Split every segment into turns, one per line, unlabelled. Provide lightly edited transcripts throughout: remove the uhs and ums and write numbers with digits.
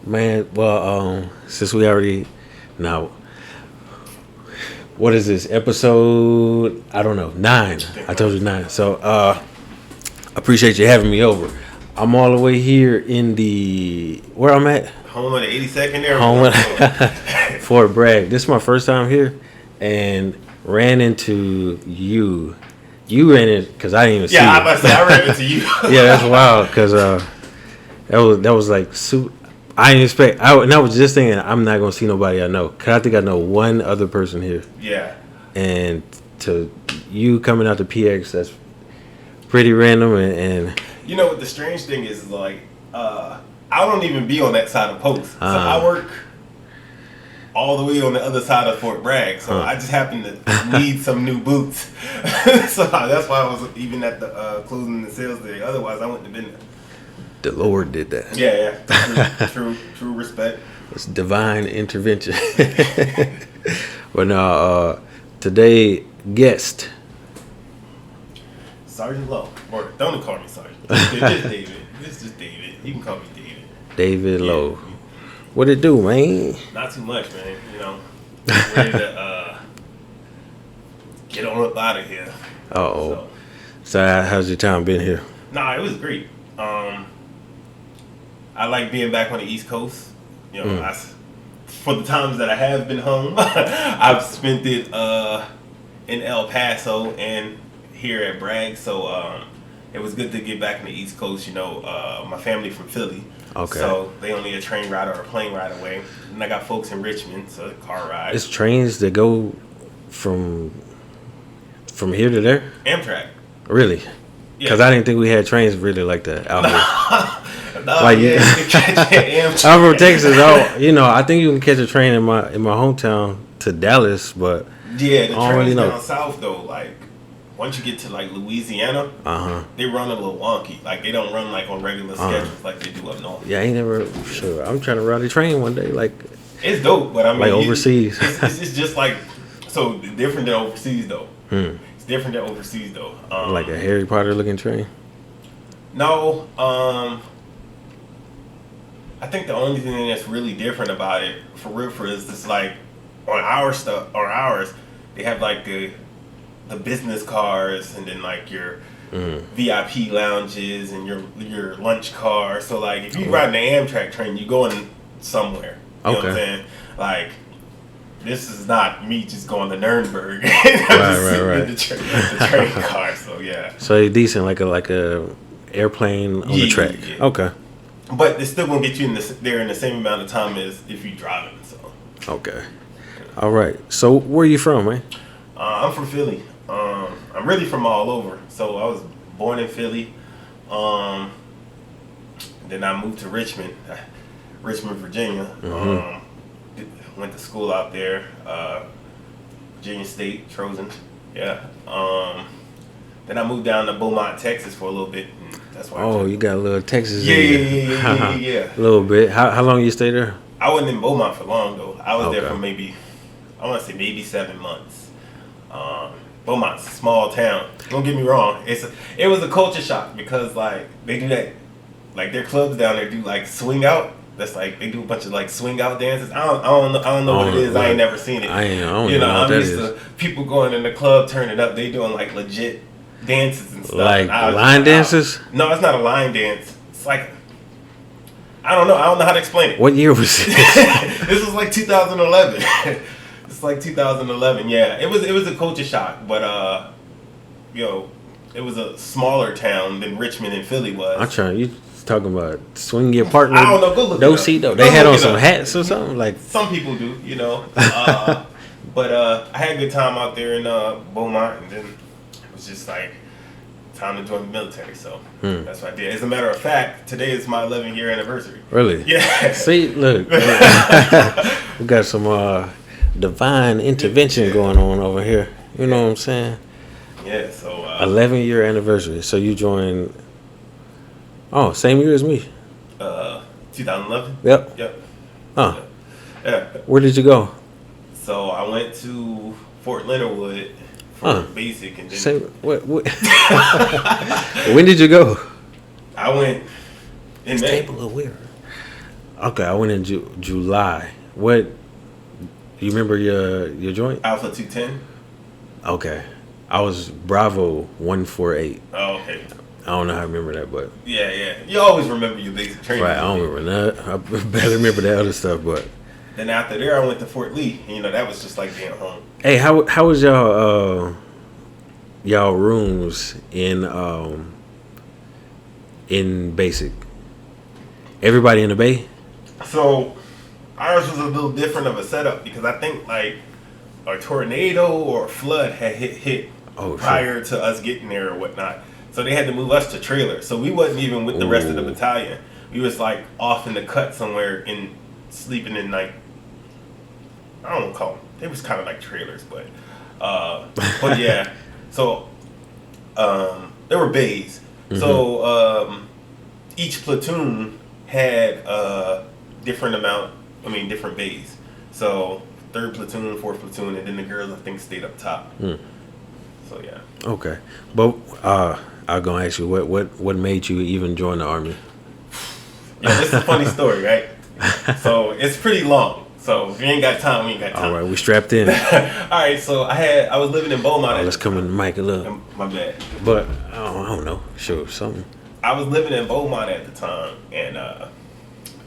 Man, well, since we already now, what is this episode? I don't know, 9. I told you 9. So, appreciate you having me over. I'm all the way here in the where I'm at.
Home of the 82nd there.
Home of Fort Bragg. This is my first time here, and ran into you. You ran in because I didn't even see.
Yeah, I ran into you.
Yeah, that's wild because that was like super. I didn't expect. And I was just thinking I'm not gonna see nobody I know. Cause I think I know one other person here.
Yeah.
And to you coming out to PX, that's pretty random. And
you know what the strange thing is like, I don't even be on that side of post. So I work all the way on the other side of Fort Bragg. So I just happen to need some new boots. So that's why I was even at the closing the sales day. Otherwise, I wouldn't have been there.
The Lord did that.
Yeah. True respect.
It's divine intervention. But no, today guest
Sergeant Lowe. Or don't call me Sergeant. It's just David. It's just David. You can call me David.
David Lowe. What it do, man?
Not too much, man. You know, ready to get on up out of here.
So how's your time been here?
Nah, it was great. I like being back on the East Coast. You know, for the times that I have been home, I've spent it in El Paso and here at Bragg. So it was good to get back on the East Coast. You know, my family from Philly.
Okay.
So they only a train ride or a plane ride away. And I got folks in Richmond, so a car ride.
It's trains that go from here to there?
Amtrak.
Really? Because I didn't think we had trains really like that out here.
No, like, yeah, you can catch Amtrak.
I'm from Texas. I think you can catch a train in my hometown to Dallas, but
yeah, the trains down south though, like once you get to like Louisiana, they run a little wonky. Like they don't run like on regular schedules like they do up north.
Yeah, I ain't never sure. I'm trying to ride a train one day. Like
it's dope, but I mean
like overseas.
It's just like so different than overseas though. It's different than overseas though.
Like a Harry Potter looking train.
No, I think the only thing that's really different about it, for real, is this like on ours, they have like the business cars and then like your VIP lounges and your lunch car. So like if you ride the Amtrak train, you're going somewhere. You know what I'm saying? Like this is not me just going to Nuremberg. Right. In the train car. So yeah.
So it's decent, like a airplane on the track. Yeah. Okay.
But it's still gonna get you there in the same amount of time as if you driving. So.
Okay. All right. So where are you from, man?
I'm from Philly. I'm really from all over. So I was born in Philly. Then I moved to Richmond, Virginia. Went to school out there, Virginia State, Trojan. Yeah. Then I moved down to Beaumont, Texas for a little bit. And that's why.
You got a little Texas.
Yeah.
A little bit. How long you stay there?
I wasn't in Beaumont for long though. I was there for maybe 7 months. Beaumont's a small town. Don't get me wrong. It was a culture shock because like they do that, like their clubs down there do like swing out. That's like they do a bunch of like swing out dances. I don't know what it is. I ain't never seen it.
I don't know what that is.
I'm used to people going in the club turning up. They doing like legit dances and stuff.
Like line dances?
No, it's not a line dance. It's like I don't know how to explain it.
What year was this?
This was like 2011. It's like 2011. Yeah, it was a culture shock, but it was a smaller town than Richmond and Philly was.
I'm trying. You talking about swing your partner?
I don't know. Go look it up.
Though they had on some hats or something like.
Some people do, you know. But I had a good time out there in Beaumont, and then it was just like time to join the military. So that's what I did. As a matter of fact, today is my 11-year anniversary.
Really?
Yeah.
See, look, we got some divine intervention going on over here. You know what I'm saying?
Yeah. So
11-year anniversary. So you joined. Oh, same year as me.
2011.
Yep.
Yeah.
Where did you go?
So I went to Fort Leonard Wood for basic, and then
what? When did you go?
I went in May.
Table of weird. Okay, I went in July. What? You remember your joint?
Alpha 210.
Okay, I was Bravo 148.
Oh, okay.
I don't know how I remember that, but
Yeah. You always remember your basic training.
right, I don't remember that. I better remember the other stuff, but.
Then after there, I went to Fort Lee. And, that was just like being home.
Hey, how was y'all rooms in basic? Everybody in the Bay?
So ours was a little different of a setup because I think like a tornado or a flood had hit prior to us getting there or whatnot. So they had to move us to trailers. So we wasn't even with the rest of the battalion. We was like off in the cut somewhere sleeping in like, I don't want to call them. They was kind of like trailers, but yeah. So there were bays. Mm-hmm. So each platoon had different bays. So 3rd platoon, 4th platoon, and then the girls I think stayed up top. So yeah.
Okay, but I was gonna ask you what made you even join the Army?
Yeah, this is a funny story, right? So it's pretty long. So if you ain't got time, we ain't got time.
All right, we strapped in.
All right, so I was living in Beaumont.
Let's come in the mic a little.
My bad.
But I don't know. Sure, something.
I was living in Beaumont at the time, and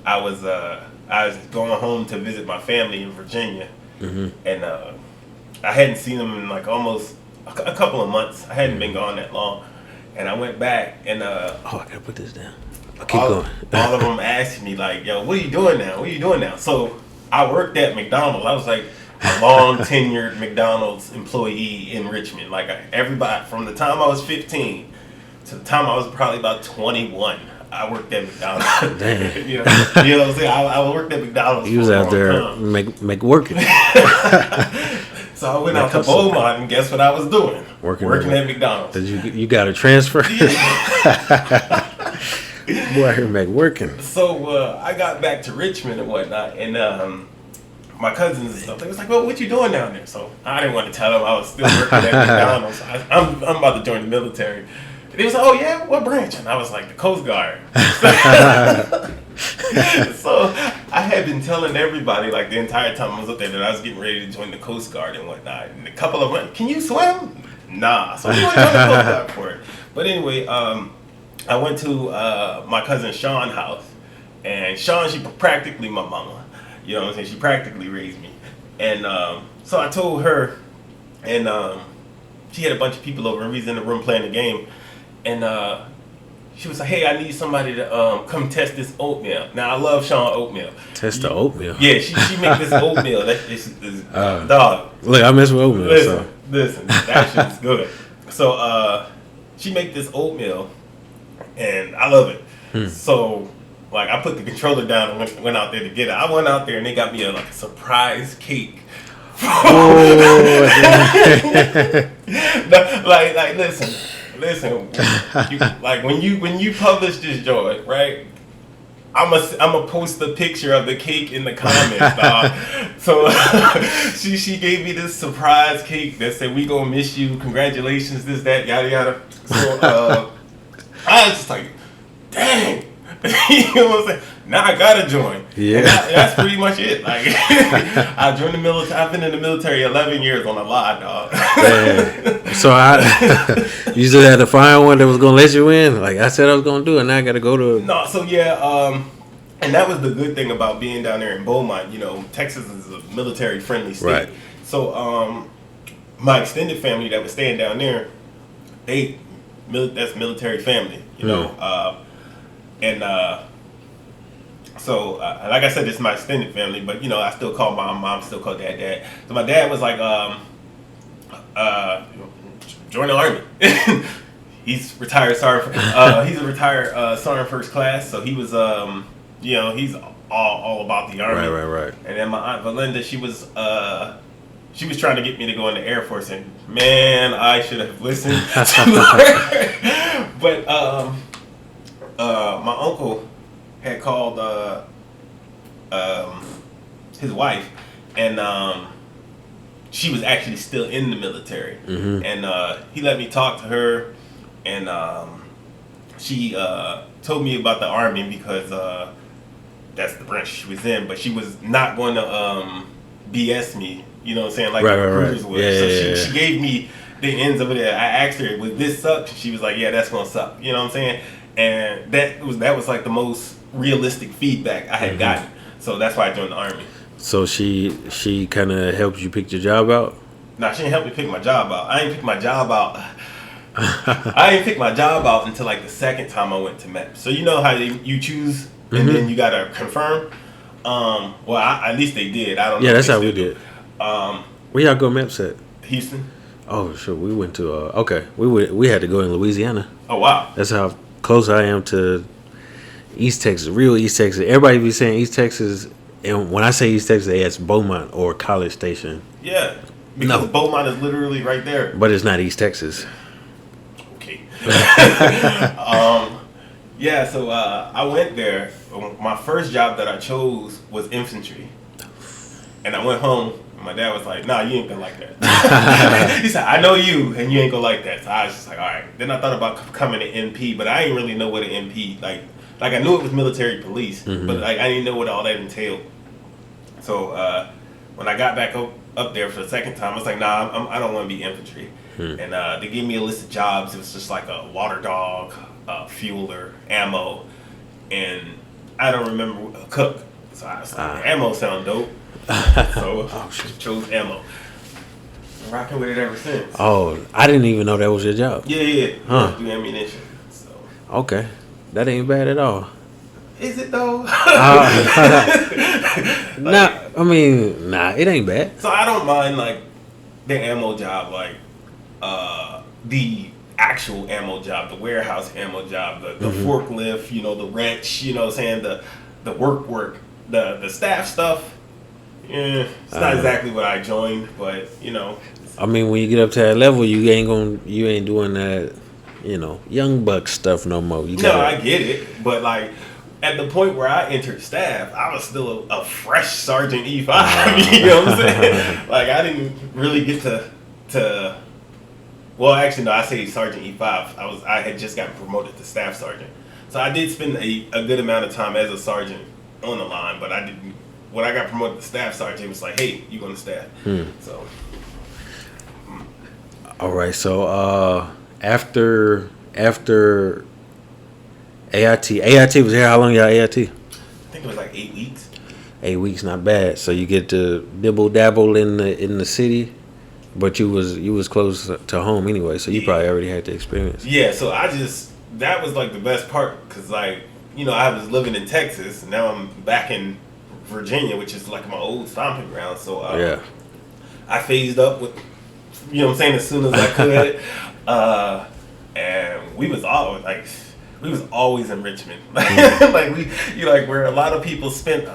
I was going home to visit my family in Virginia, and I hadn't seen them in like almost a couple of months. I hadn't been gone that long, and I went back, and
I gotta put this down. I'll keep going.
All of them asked me like, "Yo, what are you doing now? What are you doing now?" So I worked at McDonald's. I was like a long tenured McDonald's employee in Richmond. Like everybody from the time I was 15 to the time I was probably about 21. I worked at McDonald's.
Damn.
you know what I'm saying? I worked at McDonald's.
You was out there make working.
So I went out to Beaumont, and guess what I was doing? Working at McDonald's.
Did you got a transfer? Boy, I hear make working.
So I got back to Richmond and whatnot, and my cousins and stuff, they was like, "Well, what you doing down there?" So I didn't want to tell them I was still working at McDonald's. I'm about to join the military. They was like, "Oh yeah, what branch?" And I was like, "The Coast Guard." So I had been telling everybody like the entire time I was up there that I was getting ready to join the Coast Guard and whatnot. And a couple of them, "Can you swim?" Nah. So we went to the Coast Guard for it. But anyway, I went to my cousin Sean's house, and Sean, she practically my mama. You know what I'm saying? She practically raised me. And so I told her, and she had a bunch of people over, and we was in the room playing the game. And she was like, "Hey, I need somebody to come test this oatmeal." Now, I love Sean oatmeal.
Test the oatmeal?
Yeah, she make this oatmeal. This dog.
Look, I mess with oatmeal.
Listen, that shit's good. So she make this oatmeal, and I love it. So, like, I put the controller down and went out there to get it. I went out there, and they got me a surprise cake. like listen. Like when you publish this joint, right? I'm a post a picture of the cake in the comments, dog. So she gave me this surprise cake that said, "We gonna miss you. Congratulations, this, that, yada yada." So I was just like, dang. You know what I'm saying? Now I gotta join.
Yeah.
That's pretty much it. Like I joined the military. I've been in the military 11 years on a lie, dog.
So you just had to find one that was gonna let you in. Like I said I was gonna do it, and now I gotta go to.
No, so yeah, and that was the good thing about being down there in Beaumont. You know, Texas is a military friendly state.
Right. So my extended family that was staying down there, that's military family. You know. And so, like I said, this is my extended family, but you know, I still call mom, still call dad. So my dad was like, join the Army. He's retired sergeant. He's a retired sergeant first class. So he was, you know, he's all about the Army. Right.
And then my aunt Belinda, she was trying to get me to go in the Air Force, and man, I should have listened to her. But my uncle had called his wife, and she was actually still in the military. And he let me talk to her, and she told me about the Army because that's the branch she was in, but she was not going to BS me. You know what I'm saying? Like
Right,
the
right,
recruiters
right.
would.
Yeah,
So
yeah,
she gave me the ends of it. I asked her, "Would this suck?" She was like, "Yeah, that's gonna suck." You know what I'm saying? And that was like the most realistic feedback I had gotten. So that's why I joined the Army.
So she kind of helped you pick your job out.
Nah, she didn't help me pick my job out. I didn't pick my job out. I didn't pick my job out until like the second time I went to MEP. So you know how you choose and then you gotta confirm. Well, at least they did. I don't know.
Yeah,
if
that's
they
how we
still
did.
do.
Where y'all go maps at?
Houston.
Oh, sure. We went to. Okay, we had to go in Louisiana.
Oh wow.
That's how close I am to East Texas, real East Texas. Everybody be saying East Texas, and when I say East Texas, it's Beaumont or College Station.
Yeah, because Beaumont is literally right there.
But it's not East Texas.
Okay. Yeah, so I went there. My first job that I chose was infantry, and I went home. And my dad was like, "Nah, you ain't gonna like that." He said, "I know you, and you ain't gonna like that." So I was just like, "All right." Then I thought about becoming an MP, but I didn't really know what an MP like. Like I knew it was military police, but like I didn't know what all that entailed. So when I got back up there for the second time, I was like, "Nah, I don't want to be infantry." And they gave me a list of jobs. It was just like a water dog, fueler, ammo, and I don't remember a cook. So I was like, ammo sound dope. So I chose ammo. I'm rocking with it ever since.
Oh, I didn't even know that was your job.
Yeah.
Huh.
Do ammunition. So.
Okay, that ain't bad at all.
Is it though?
Nah, I mean, it ain't bad.
So I don't mind like the ammo job, like the actual ammo job, the warehouse ammo job, the forklift, the wrench, what I'm saying, the work, the staff stuff. Yeah, it's not exactly what I joined, but
I mean, when you get up to that level, you ain't doing that, young buck stuff no more.
I get it, but like at the point where I entered staff, I was still a fresh Sergeant E5. You know what I'm saying? Like I didn't really get to. Well, actually, no. I say Sergeant E5. I had just gotten promoted to Staff Sergeant, so I did spend a good amount of time as a sergeant on the line. But I didn't. When I got promoted to Staff Sergeant, it was like, "Hey, you going to staff?" So.
All right. So after AIT was here. How long y'all AIT?
I think it was like 8 weeks.
8 weeks, not bad. So you get to dibble dabble in the city. But you was close to home anyway, so you probably already had the experience.
Yeah, so that was like the best part, because like, I was living in Texas, and now I'm back in Virginia, which is like my old stomping ground. So I phased up with, what I'm saying, as soon as I could. And we was always in Richmond. Like where a lot of people spent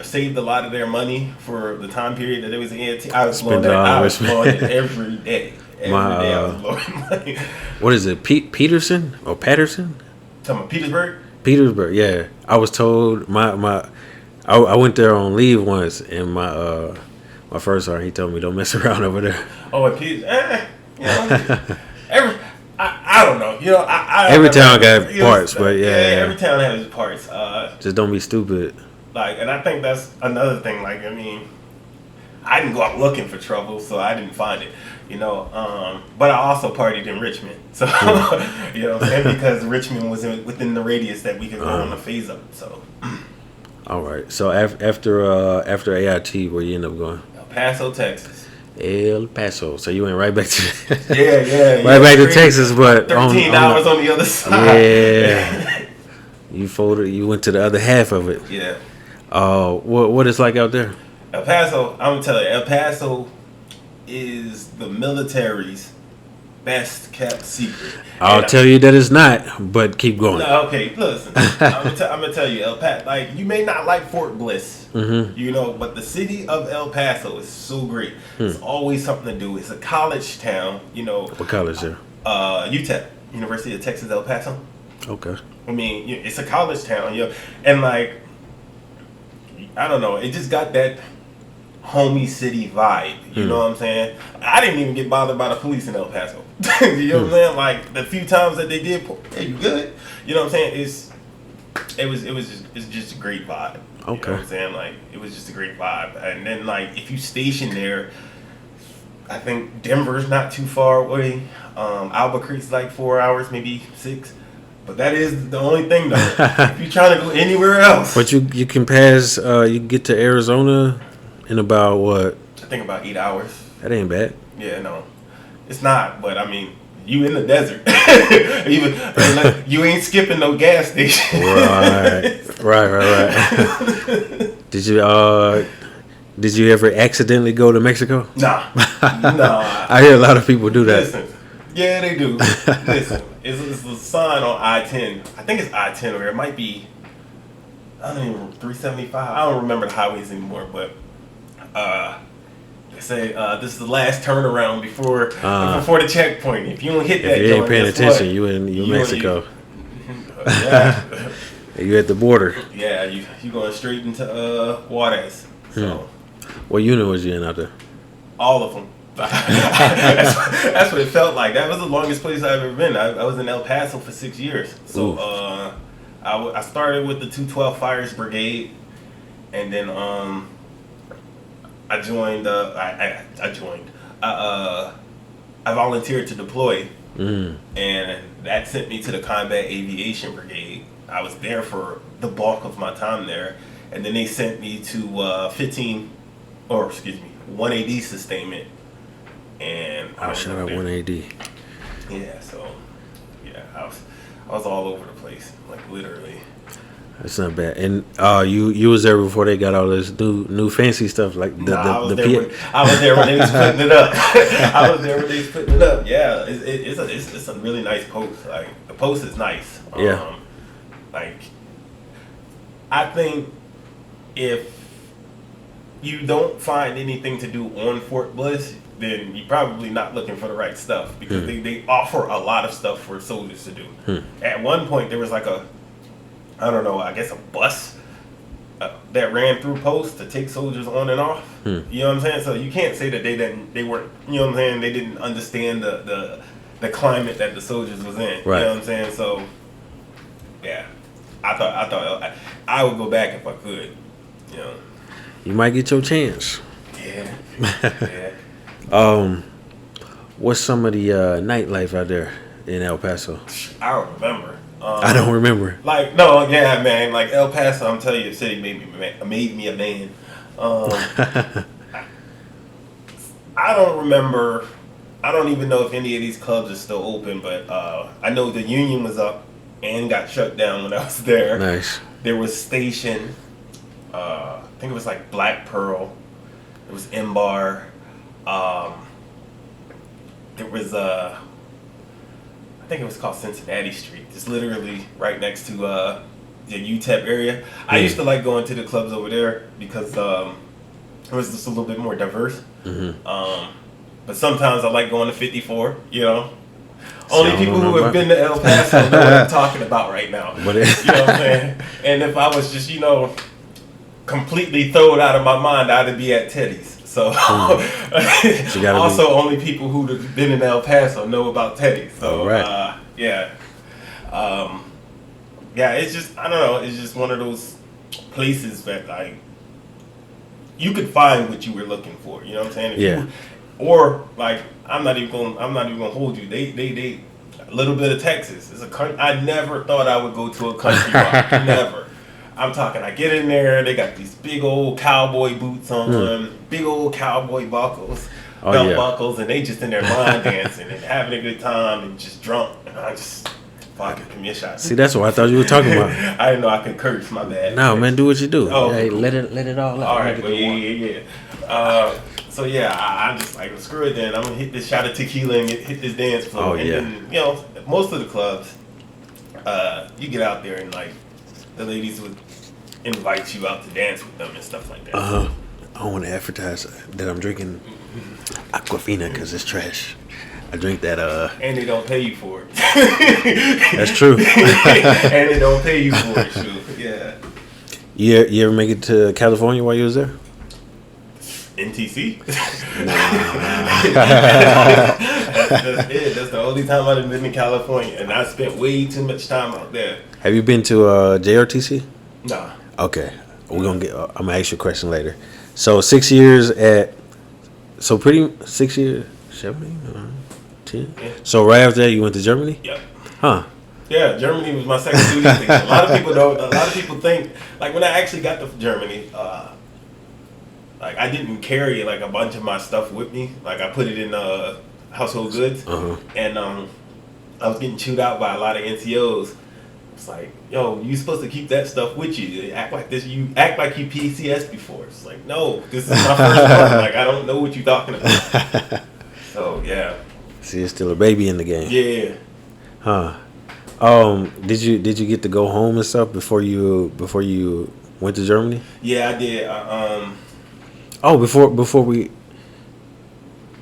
saved a lot of their money for the time period that it was in. I was blowing it every day. Every day I was blowing money.
What is it, Peterson or Patterson?
Talking about Petersburg?
Petersburg, yeah. I was told I went there on leave once, and my first sergeant, he told me don't mess around over there.
Oh, at Petersburg, I don't know.
Every town got parts, but yeah.
Every town has parts.
Just don't be stupid.
Like, and I think that's another thing. Like, I mean, I didn't go out looking for trouble, so I didn't find it. But I also partied in Richmond, so and because Richmond was within the radius that we could go on a phase up. So.
All right. So after AIT, where you end up going?
El Paso, Texas.
El Paso. So you went right back to
right
back to Texas, but
13 hours on the other side.
Yeah. You went to the other half of it.
Yeah.
What it's like out there?
El Paso, I'm gonna tell you, El Paso is the military's best kept secret.
I'll tell you that it's not, but keep going.
No, okay, listen. I'm gonna tell you, El Paso. Like, you may not like Fort Bliss, but the city of El Paso is so great. There's always something to do. It's a college town.
What college there?
UTEP, University of Texas, El Paso.
Okay.
I mean, it's a college town, and like, I don't know, it just got that homey city vibe. You know what I'm saying? I didn't even get bothered by the police in El Paso. You know what I'm saying? Like, the few times that they did, hey, you good? You know what I'm saying? It's just a great vibe. You
Okay.
know what I'm saying? Like, it was just a great vibe. And then, like, if you station there, I think Denver's not too far away. Albuquerque's like 4 hours, maybe 6. But that is the only thing, though. If you're trying to go anywhere else.
But you can pass, you can get to Arizona in about what?
I think about 8 hours.
That ain't bad.
Yeah, no. It's not, but I mean, you in the desert. You ain't skipping no gas station.
Right. Did you ever accidentally go to Mexico?
Nah.
I hear a lot of people do that.
Listen. Yeah, they do. Listen. It's a sign on I-10. I think it's I-10, or it might be, I don't even, 375. I don't remember the highways anymore, but they say this is the last turnaround before the checkpoint. If you don't hit that,
If you ain't paying attention,
what?
you in Mexico.
Yeah.
You at the border.
Yeah, you going straight into Juarez. So
What unit was you in out there?
all of them. That's what it felt like. That was the longest place I've ever been. I was in El Paso for 6 years. So I started with the 212 Fires Brigade, and then I joined. I volunteered to deploy, and that sent me to the Combat Aviation Brigade. I was there for the bulk of my time there, and then they sent me to 1AD sustainment. And
Shout out 1AD.
Yeah, so I was all over the place, like literally.
That's not bad. And you was there before they got all this new fancy stuff like
I was there when they was putting it up. Yeah, it's a really nice post. Like the post is nice. Like I think if you don't find anything to do on Fort Bliss, then you're probably not looking for the right stuff, because they offer a lot of stuff for soldiers to do. At one point, there was like a bus that ran through post to take soldiers on and off. You know what I'm saying? So you can't say that they weren't, you know what I'm saying, they didn't understand the climate that the soldiers was in.
Right.
You know what I'm saying? So, yeah. I thought I would go back if I could. You know.
You might get your chance.
Yeah.
What's some of the nightlife out there in El Paso?
I don't remember.
I don't remember.
Like, no, yeah, man. Like El Paso, I'm telling you, the city made me a man. I don't remember. I don't even know if any of these clubs are still open, but I know the Union was up and got shut down when I was there.
Nice.
There was Station. I think it was like Black Pearl. It was M-Bar. There was I think it was called Cincinnati Street. It's literally right next to the UTEP area. I used to like going to the clubs over there because it was just a little bit more diverse. But sometimes I like going to 54, you know. Only people who have been to El Paso know what I'm talking about right now. You know what I'm saying? And if I was just, completely thrown out of my mind, I'd be at Teddy's. So also only people who've been in El Paso know about Teddy's. So yeah, it's just, I don't know, it's just one of those places that like you could find what you were looking for. You know what I'm saying? Or like I'm not even gonna hold you. They a little bit of Texas. I never thought I would go to a country bar. Never. I'm talking, I get in there, they got these big old cowboy boots on, big old cowboy buckles, belt buckles, and they just in there line dancing and having a good time and just drunk. And I just fucking give me a shot.
See, that's what I thought you were talking about.
I didn't know I could curse, my bad.
No, man, do what you do.
Oh,
hey,
cool.
let it all out.
All right, but yeah. So yeah, I'm just like, screw it then. I'm gonna hit this shot of tequila and hit this dance floor. Then, most of the clubs, you get out there and like the ladies would invite you out to dance with them and stuff like that.
I don't want to advertise that I'm drinking Aquafina because it's trash. I drink that.
And they don't pay you for it.
That's true.
And they don't pay you for it, too. Yeah.
You ever make it to California while you was there?
NTC?
Nah.
That's it. That's the only time I've been in California, and I spent way too much time out there.
Have you been to JRTC?
Nah.
Okay. We're gonna get. I'm gonna ask you a question later. So 6 years at. So pretty 6 years, 7, 10.
Yeah.
So right after that, you went to Germany.
Yep.
Huh.
Yeah, Germany was my second duty station. A lot of people don't. A lot of people think like when I actually got to Germany, like I didn't carry like a bunch of my stuff with me. Like I put it in household goods, and I was getting chewed out by a lot of NCOs. It's like, yo, you supposed to keep that stuff with you. You act like this. You act like you PCS before. It's like, no, this is my first one. Like I don't know what you're talking about. So yeah.
See, you're still a baby in the game.
Yeah.
Huh. Did you get to go home and stuff before you went to Germany?
Yeah, I did.
Oh, before we.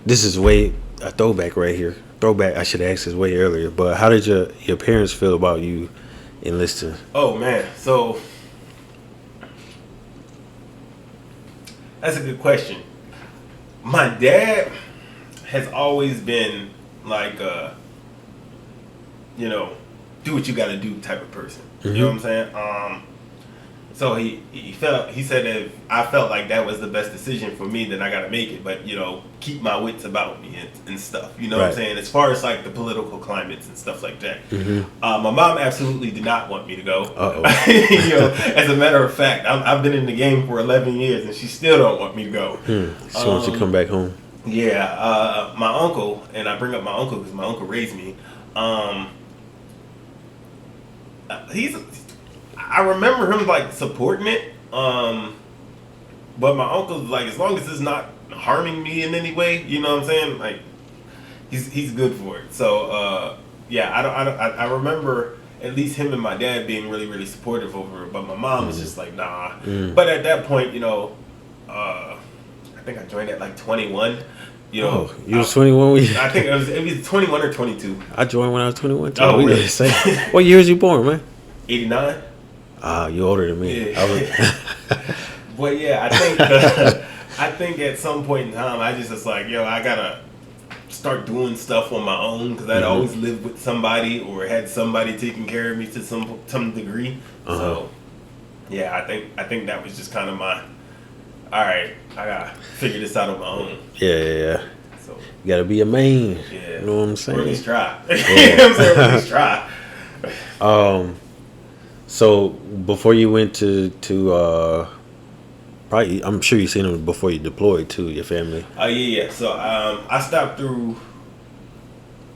This is way a throwback right here. Throwback. I should have asked this way earlier. But how did your parents feel about you enlisting?
Oh man, so that's a good question. My dad has always been like do what you got to do type of person. You know what I'm saying? So he said if I felt like that was the best decision for me, then I got to make it. But keep my wits about me and stuff. You know what I'm saying? As far as like the political climates and stuff like that. My mom absolutely did not want me to go. As a matter of fact, I've been in the game for 11 years and she still don't want me to go.
She wants you to come back home.
Yeah, my uncle, and I bring up my uncle because my uncle raised me. I remember him like supporting it, but my uncle's like, as long as it's not harming me in any way, you know what I'm saying? Like, he's good for it. So I remember at least him and my dad being really really supportive over it, but my mom was just like, nah. But at that point, I think I joined at like 21. You
was 21 when you...
I think it was 21 or 22.
I joined when I was 21 too.
Oh, really?
What year was you born, man?
89.
You're older than me.
Yeah. But yeah, I think at some point in time, I just was like, I gotta start doing stuff on my own because I'd always lived with somebody or had somebody taking care of me to some degree. So yeah, I think that was just kind of my, all right, I gotta figure this out on my own.
Yeah.
So
you gotta be a man.
Yeah.
You know what I'm saying?
Or at least try. You know what I'm saying? At least try.
So before you went to probably, I'm sure you seen them before you deployed to your family.
Yeah. So I stopped through.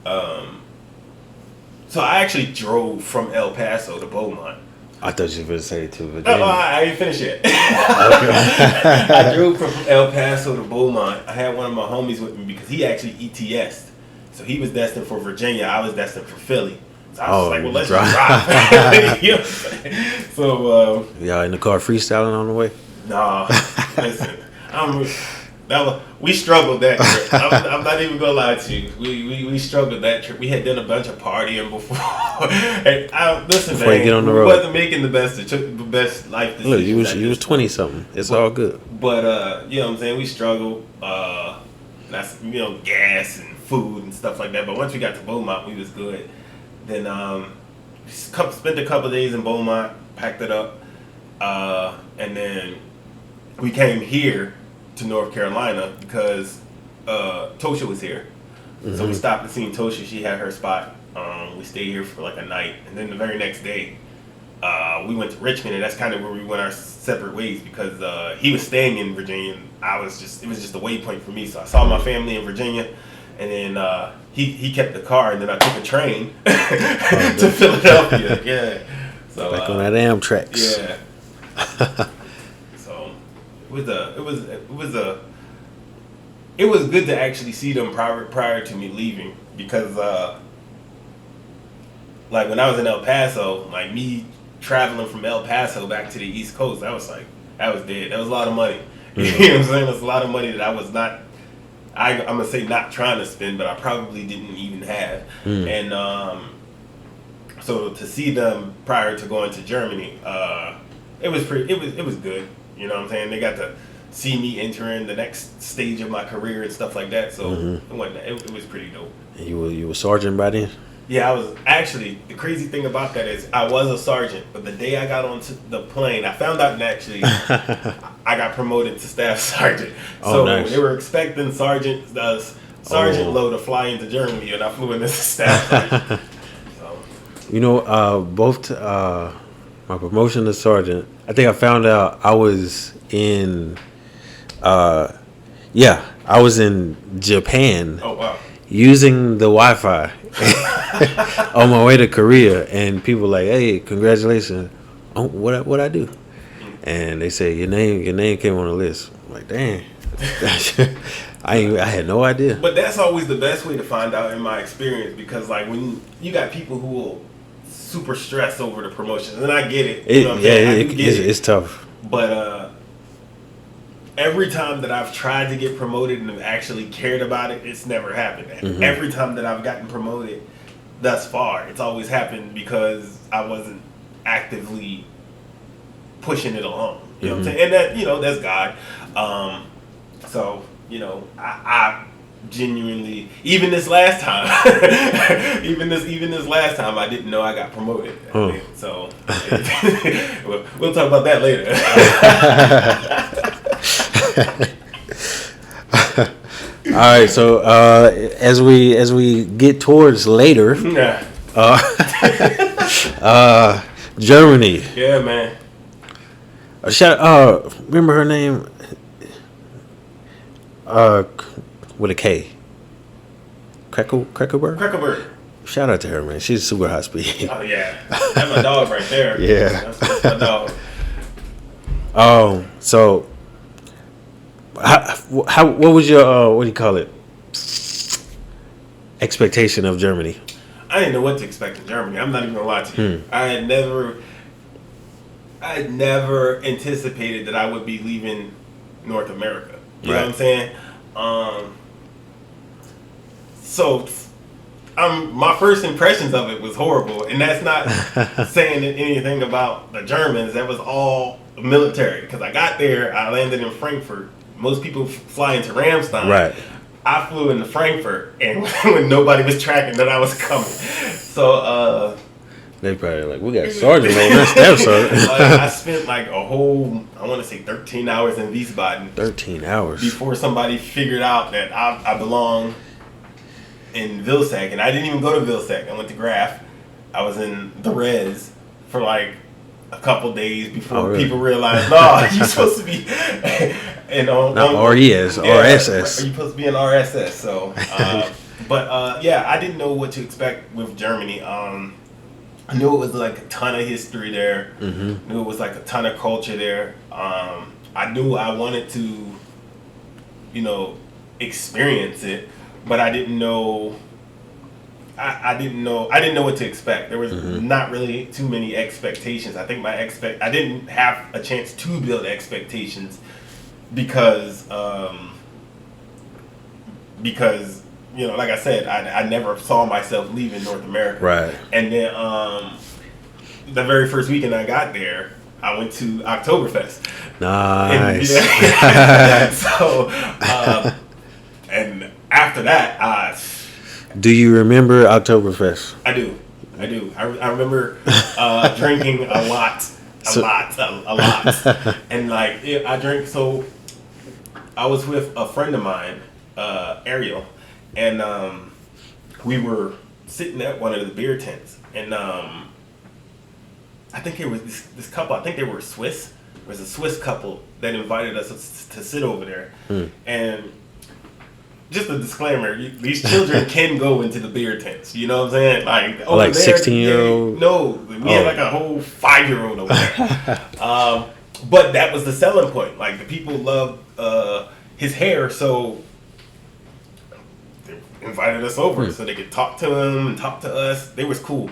So I actually drove from El Paso to Beaumont.
I thought you were going to say to Virginia.
No, I didn't finish yet. I drove from El Paso to Beaumont. I had one of my homies with me because he actually ETS'd. So he was destined for Virginia. I was destined for Philly. So I was like, well, let's just drive. You know what I'm saying? So,
y'all in the car freestyling on the way?
Nah, listen. We struggled that trip. I'm not even gonna lie to you. We struggled that trip. We had done a bunch of partying before. Listen,
before
man,
you get on the road.
We wasn't making the best life decisions.
Look, you was 20 something. It's all good.
But you know what I'm saying. We struggled. That's gas and food and stuff like that. But once we got to Beaumont, we was good. Then spent a couple of days in Beaumont, packed it up, and then we came here to North Carolina because Tosha was here. So we stopped and seen Tosha. She had her spot. We stayed here for like a night, and then the very next day we went to Richmond, and that's kind of where we went our separate ways because he was staying in Virginia. And it was just a waypoint for me. So I saw my family in Virginia, and then he kept the car, and then I took a train to Philadelphia. Yeah, so
back on that Amtrak.
Yeah. So it was good to actually see them prior to me leaving because like when I was in El Paso, like me traveling from El Paso back to the East Coast, that was dead. That was a lot of money. You know what I'm saying? That's a lot of money that I was not. I'm gonna say not trying to spend, but I probably didn't even have. And so to see them prior to going to Germany, it was good. You know what I'm saying? They got to see me entering the next stage of my career and stuff like that. So it was pretty dope.
And you were sergeant by then?
Yeah, I was actually, the crazy thing about that is I was a sergeant, but the day I got onto the plane, I found out and actually I got promoted to staff sergeant. So
nice.
they were expecting Sergeant Lowe to fly into Germany, and I flew in as a staff sergeant. So,
You know, my promotion to sergeant, I think I found out I was in, I was in Japan
oh wow.
using the Wi-Fi on my way to Korea, and people like, "Hey, congratulations!" Oh, what I do? And they say your name came on the list. I'm like, dang, I had no idea.
But that's always the best way to find out, in my experience, because like when you got people who will super stress over the promotions, and I get it. You know what I'm saying? I do get it.
It's tough.
But every time that I've tried to get promoted and have actually cared about it, it's never happened. And every time that I've gotten promoted thus far, it's always happened because I wasn't actively pushing it along. You know what I'm saying? And that, that's God. So, I genuinely, even this last time, even this last time, I didn't know I got promoted. So we'll talk about that later.
All right, so as we get towards later, Germany.
Yeah, man.
Remember her name? With a K. Crackerberg?
Crackerberg.
Shout out to her, man. She's super high speed.
Oh yeah, that's my dog right there.
Yeah,
that's my dog.
So what was your what do you call it? Expectation of Germany?
I didn't know what to expect in Germany. I'm not even gonna lie to you. I had never anticipated that I would be leaving North America. You know what I'm saying? So my first impressions of it was horrible, and that's not saying anything about the Germans. That was all military, because I got there, I landed in Frankfurt. Most people fly into Ramstein.
Right.
I flew into Frankfurt, and when nobody was tracking that I was coming. So
they probably like, we got sergeant on that staff sergeant.
I spent like a whole, I want to say 13 hours in Wiesbaden.
13 hours.
Before somebody figured out that I belong in Vilsack. And I didn't even go to Vilsack. I went to Graf. I was in the res for like a couple days before people realized, no, you're supposed to be
not RES, RSS.
You're supposed to be in RSS. So, I didn't know what to expect with Germany. I knew it was like a ton of history there. Knew it was like a ton of culture there. I knew I wanted to, experience it, but I didn't know. I didn't know what to expect. There was not really too many expectations. I think I didn't have a chance to build expectations because like I said, I never saw myself leaving North America.
Right.
And then the very first weekend I got there, I went to Oktoberfest.
Nice.
And after that,
do you remember Oktoberfest?
I do. I remember drinking a lot. And like, I drank, so I was with a friend of mine, Ariel, and we were sitting at one of the beer tents, and I think it was this couple, I think they were Swiss. There was a Swiss couple that invited us to sit over there. And just a disclaimer, these children can go into the beer tents. You know what I'm saying? Like
16-year-old?
No, we had like a whole 5-year-old over there. But that was the selling point. Like, the people loved his hair, so they invited us over so they could talk to him and talk to us. They was cool.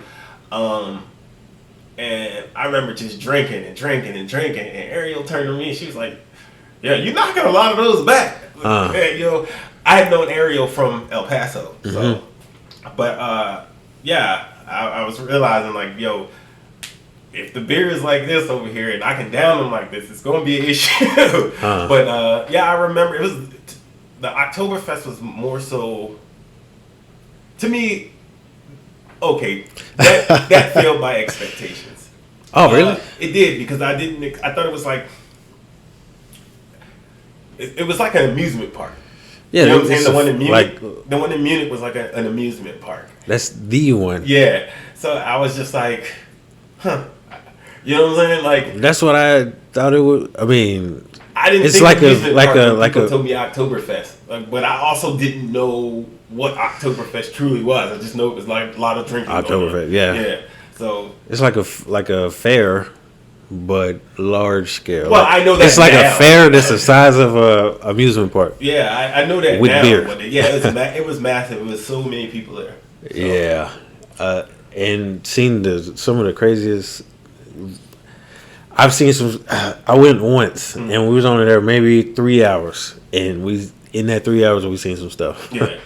And I remember just drinking, and Ariel turned to me and she was like, yeah, you're knocking a lot of those back. And, I had known Ariel from El Paso, so, but I was realizing, like, if the beer is like this over here and I can down them like this, it's going to be an issue. But I remember it was the Oktoberfest was more so, to me, okay, that failed my expectations.
Oh, really?
It did, because I didn't. I thought it was like it was like an amusement park.
Yeah,
You know what I'm saying? The one in Munich,
like,
the one in Munich was like an amusement park.
that's the one.
Yeah. So I was just like, huh. You know what I'm saying? Like,
That's what I thought it would. I mean,
I didn't
it's
think
like
amusement park when
like
people
a.
told me Oktoberfest, but I also didn't know what Oktoberfest truly was. I just know it was like a lot of drinking.
Oktoberfest, yeah.
Yeah. So
It's like a fair, but large scale.
Well, I know that
it's like
now.
a fair that's the size of a amusement park.
yeah, I know that
With
now.
beer.
But yeah, it was massive. It was so many people there. So,
Yeah, and seen some of the craziest. I've seen some. I went once, and we was on there maybe 3 hours, and in that 3 hours we seen some stuff.
Yeah.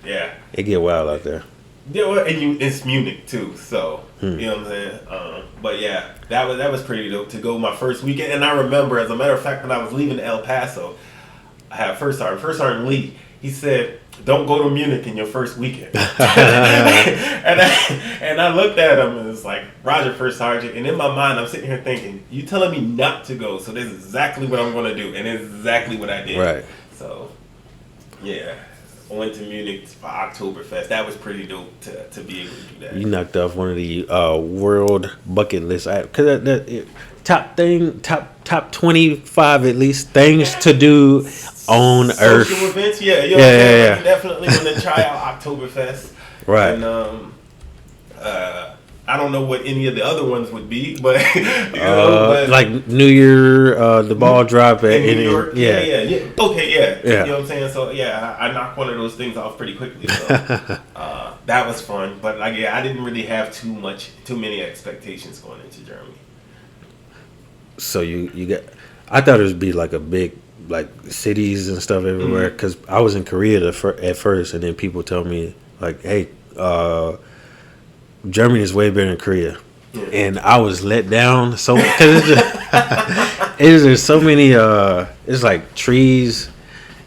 Yeah.
It get wild out there.
Yeah, well, and it's Munich too, so you know what I'm saying. But yeah, that was pretty dope to go my first weekend. And I remember, as a matter of fact, when I was leaving El Paso, I had first sergeant Lee. He said, "Don't go to Munich in your first weekend." and I looked at him and it's like, "Roger, first sergeant." And in my mind, I'm sitting here thinking, "You telling me not to go? So this is exactly what I'm going to do," and it's exactly what I did.
Right.
So yeah. I went to Munich for Oktoberfest. That was pretty dope to be able to do that.
You knocked off one of the world bucket lists. Top 25 at least things to do on Earth.
Social events, yeah. You know what I'm saying? Like, definitely want to try out Oktoberfest.
Right.
And I don't know what any of the other ones would be, but you know,
like New Year, the ball drop at
in New York.
Yeah.
Okay, yeah.
Yeah.
You know what I'm saying? So yeah, I knocked one of those things off pretty quickly. So that was fun. But like, yeah, I didn't really have too many expectations going into Germany.
So you got. I thought it would be like a big like cities and stuff everywhere because I was in Korea at first, and then people tell me like, hey. Germany is way better than Korea, and I was let down. So because it's just so many. It's like trees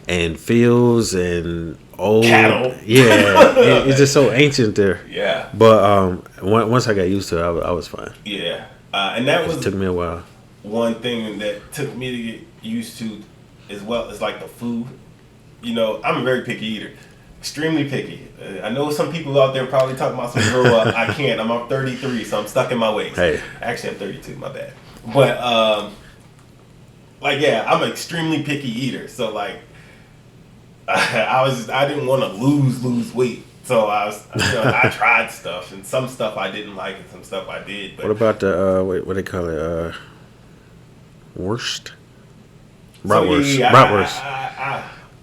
and fields and old
cattle.
Yeah, it's just so ancient there.
Yeah.
But once I got used to it, I was fine.
Yeah, and that
It took me a while.
One thing that took me to get used to, as well, is like the food. You know, I'm a very picky eater. Extremely picky. I know some people out there probably talking about some grow up. I can't. I'm 33, so I'm stuck in my ways.
Hey.
Actually, I'm 32. My bad. But like, yeah, I'm an extremely picky eater. So like, I didn't want to lose weight. So I tried stuff, and some stuff I didn't like, and some stuff I did. But
What about the what they call it? Wurst. Bratwurst.
yeah,
Bratwurst.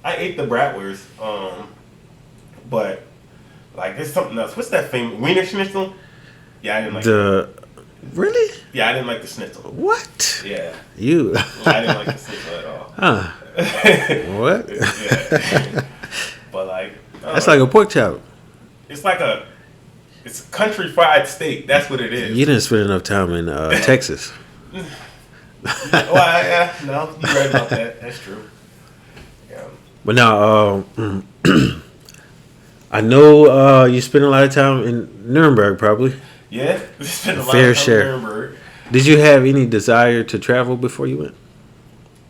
I ate the bratwurst. But like, there's something else. What's that famous Wiener Schnitzel? Yeah, I didn't like
Really?
Yeah, I didn't like the Schnitzel.
What?
Yeah,
You?
I didn't like the Schnitzel at all.
Huh? What?
Yeah, but like,
That's like a pork chop.
it's a country fried steak. That's what it is.
You didn't spend enough time in Texas.
Well, yeah, no, you're right about that. That's true. Yeah.
But now, I know you spent a lot of time in Nuremberg, probably.
Yeah, we spent a lot
Fair
of time
share.
in Nuremberg.
Did you have any desire to travel before you went,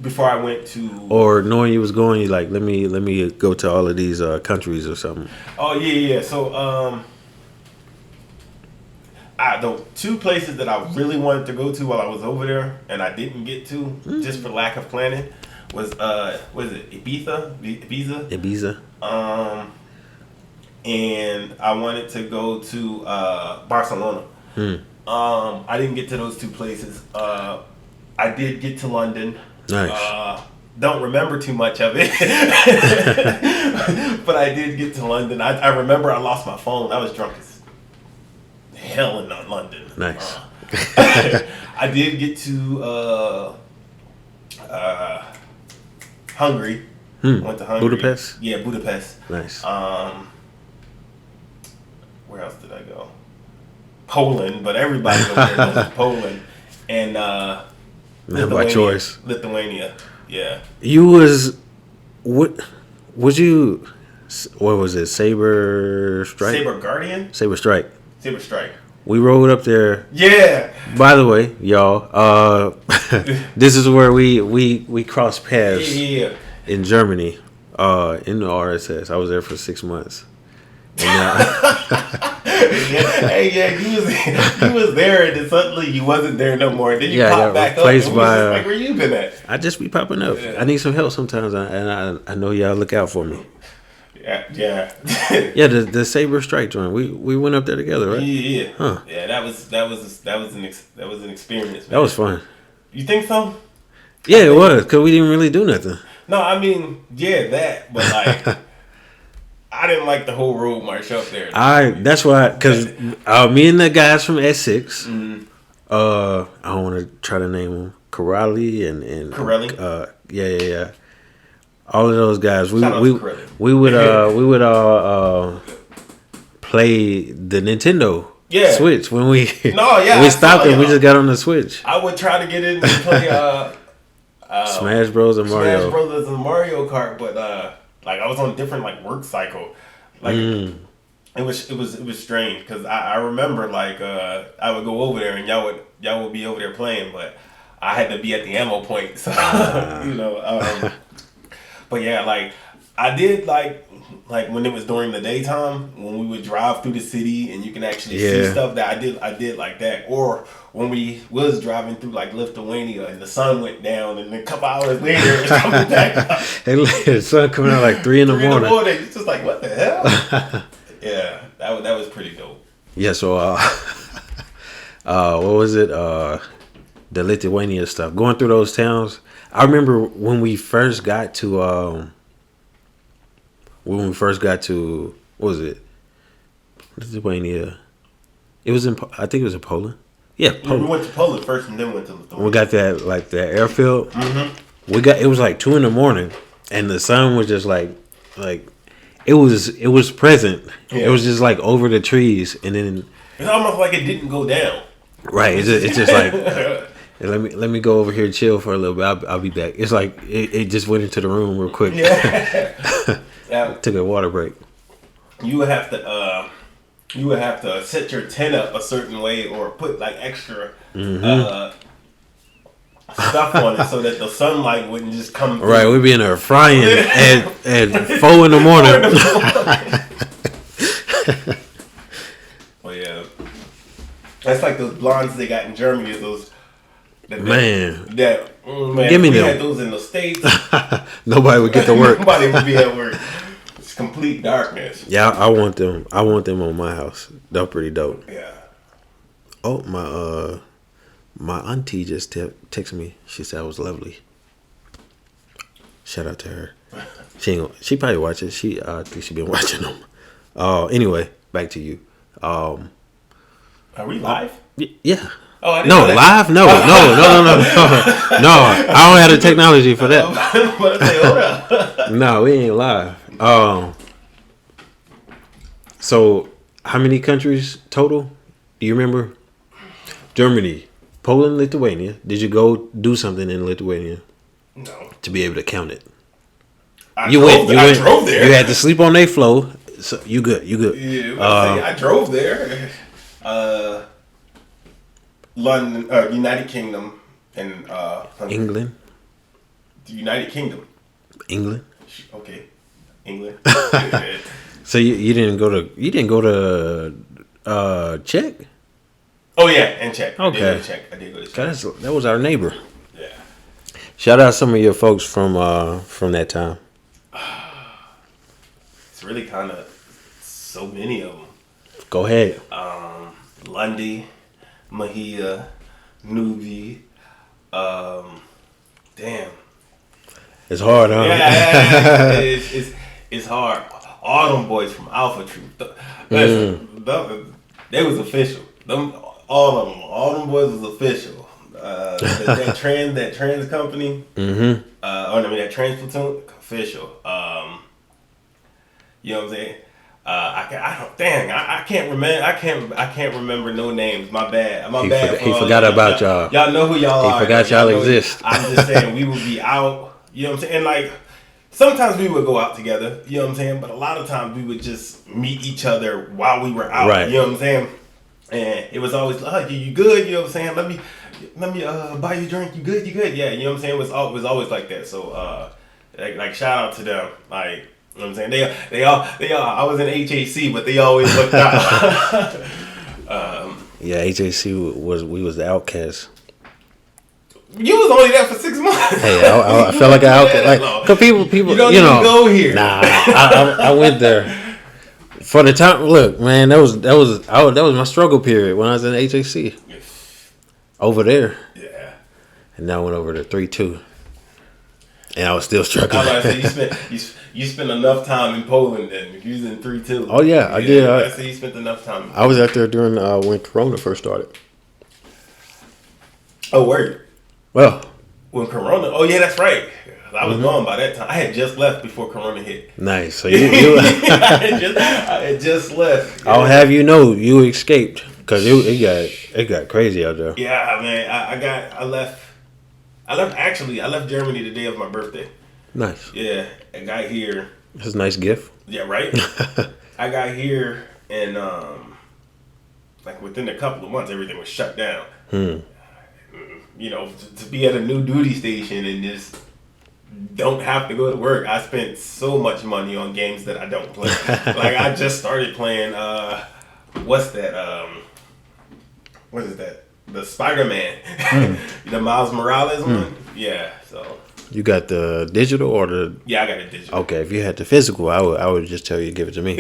Before I went to,
or knowing you was going, you like let me go to all of these countries or something?
oh yeah. So the two places that I really wanted to go to while I was over there and I didn't get to just for lack of planning was Ibiza? And I wanted to go to Barcelona. I didn't get to those two places. I did get to London.
Nice.
Don't remember too much of it, but I did get to London. I remember I lost my phone. I was drunk as hell in London.
Nice.
I did get to Hungary. Went to Hungary.
Budapest?
Yeah, Budapest.
Nice.
Where else did I go? Poland, but everybody over there knows Poland. And
By choice.
Lithuania. Yeah.
You was what? Was you? What was it? Saber Strike.
Saber Guardian?
Saber Strike.
Saber Strike.
We rode up there.
Yeah.
By the way, y'all, this is where we crossed paths
Yeah.
in Germany, in the RSS. I was there for 6 months. And,
Hey, yeah, you was there, and then suddenly you wasn't there no more. And then you popped back up. And we was like, where you been at?
I just be popping up. Yeah. I need some help sometimes, and I know y'all look out for me.
Yeah.
Yeah, the Saber Strike joint. We went up there together, right?
Yeah.
Huh.
Yeah, that was an experience. Man.
That was fun.
You think so?
Yeah, it was, because we didn't really do nothing.
No, I mean, yeah, that, but like. I didn't like the whole road march up there.
That's why, because me and the guys from S6, I don't want to try to name them, Corelli and
Corelli.
Yeah. All of those guys, we would play the Nintendo Switch when we we stopped and we just got on the Switch.
I would try to get in and play
Smash Bros and Mario.
Smash Brothers and Mario Kart, but like I was on a different like work cycle, like it was strange because I remember like I would go over there and y'all would be over there playing, but I had to be at the ammo point, so you know. But yeah, like I did like when it was during the daytime when we would drive through the city and you can actually see stuff that I did like that, or when we was driving through like Lithuania and the sun went down and a couple hours later it's coming back up.
And the sun coming out like 3 in the morning.
It's just like, what the hell? Yeah, that was pretty dope.
Yeah, so what was it? The Lithuania stuff. Going through those towns. I remember when we first got to what was it? Lithuania. It was I think it was in Poland. Yeah, Poland.
We went to Poland first and then went to Lithuania.
We got that airfield.
Mm-hmm.
It was like 2 in the morning and the sun was just like it was present. Yeah. It was just like over the trees and then
it's almost like it didn't go down.
Right. It's just like let me go over here and chill for a little bit. I'll be back. It's like it just went into the room real quick.
Yeah.
Took a water break.
You would have to set your tent up a certain way or put like extra stuff on it so that the sunlight wouldn't just come through.
Right, we'd be in there frying at 4 in the morning.
Well, yeah. That's like those blondes they got in Germany. Those
man,
give me them. We had those in the States.
Nobody would get to work.
Nobody would be at work. It's complete darkness.
Yeah, I want them. I want them on my house. They're pretty dope.
Yeah.
Oh, my auntie just texted me. She said I was lovely. Shout out to her. She probably watch it. I think she been watching them. Anyway, back to you.
Are we live?
Yeah.
Oh, I didn't
no,
know
live? No. No, I don't have the technology for that.
Hold up.
No, we ain't live. So, how many countries total? Do you remember? Germany, Poland, Lithuania. Did you go do something in Lithuania?
No.
To be able to count it.
I drove there.
You had to sleep on their flow. So you good.
Yeah, I drove there. London, United Kingdom, and
England.
The United Kingdom.
England.
Okay, England.
So you didn't go to Czech?
Oh yeah, and Czech.
Okay.
I did go to Czech.
That was our neighbor.
Yeah.
Shout out some of your folks from that time.
It's really kind of so many of them.
Go ahead.
Lundy, Mahia, Nuvi. Damn.
It's hard, huh?
Yeah, it's hard. All them boys from Alpha Troop. They was official. All them boys was official. That trans company.
Mm-hmm.
That trans platoon official. You know what I'm saying? I can't remember. I can't remember no names. My bad.
He forgot about y'all.
Y'all know who y'all are.
He forgot y'all exist.
I'm just saying we would be out. You know what I'm saying? And like sometimes we would go out together. You know what I'm saying? But a lot of times we would just meet each other while we were out.
Right.
You know what I'm saying? And it was always, oh, you good? You know what I'm saying? Let me buy you a drink. You good? You good? Yeah, you know what I'm saying? It was always like that. So like shout out to them. Like, you know what I'm saying? They all I was in HAC, but they always looked out.
Yeah, HAC we was the outcast.
You was only there for 6 months.
Hey, I felt like an outcast. Like, cause people,
you don't even go here.
Nah, I went there for the time. Look, man, that was my struggle period when I was in HAC. Over there.
Yeah.
And now I went over to 3-2. And I was still struggling.
I was about to say, you spent enough time in Poland then. If you was in 3-2.
Oh, yeah, I did.
I say you spent enough time.
I was out there during when Corona first started.
Oh, word.
Well.
When Corona. Oh, yeah, that's right. I was gone by that time. I had just left before Corona hit.
Nice. So
I had just left.
I'll have you know, you escaped. Because it got crazy out there.
Yeah, man. I left Germany the day of my birthday.
Nice.
Yeah, I got here.
That's a nice gift.
Yeah, right? I got here and like within a couple of months everything was shut down. You know, to be at a new duty station and just don't have to go to work. I spent so much money on games that I don't play. Like I just started playing what's that? What is that? The Spider-Man. The Miles Morales one? Yeah, so.
You got the digital or the...
Yeah, I got it digital.
Okay, if you had the physical, I would just tell you to give it to me.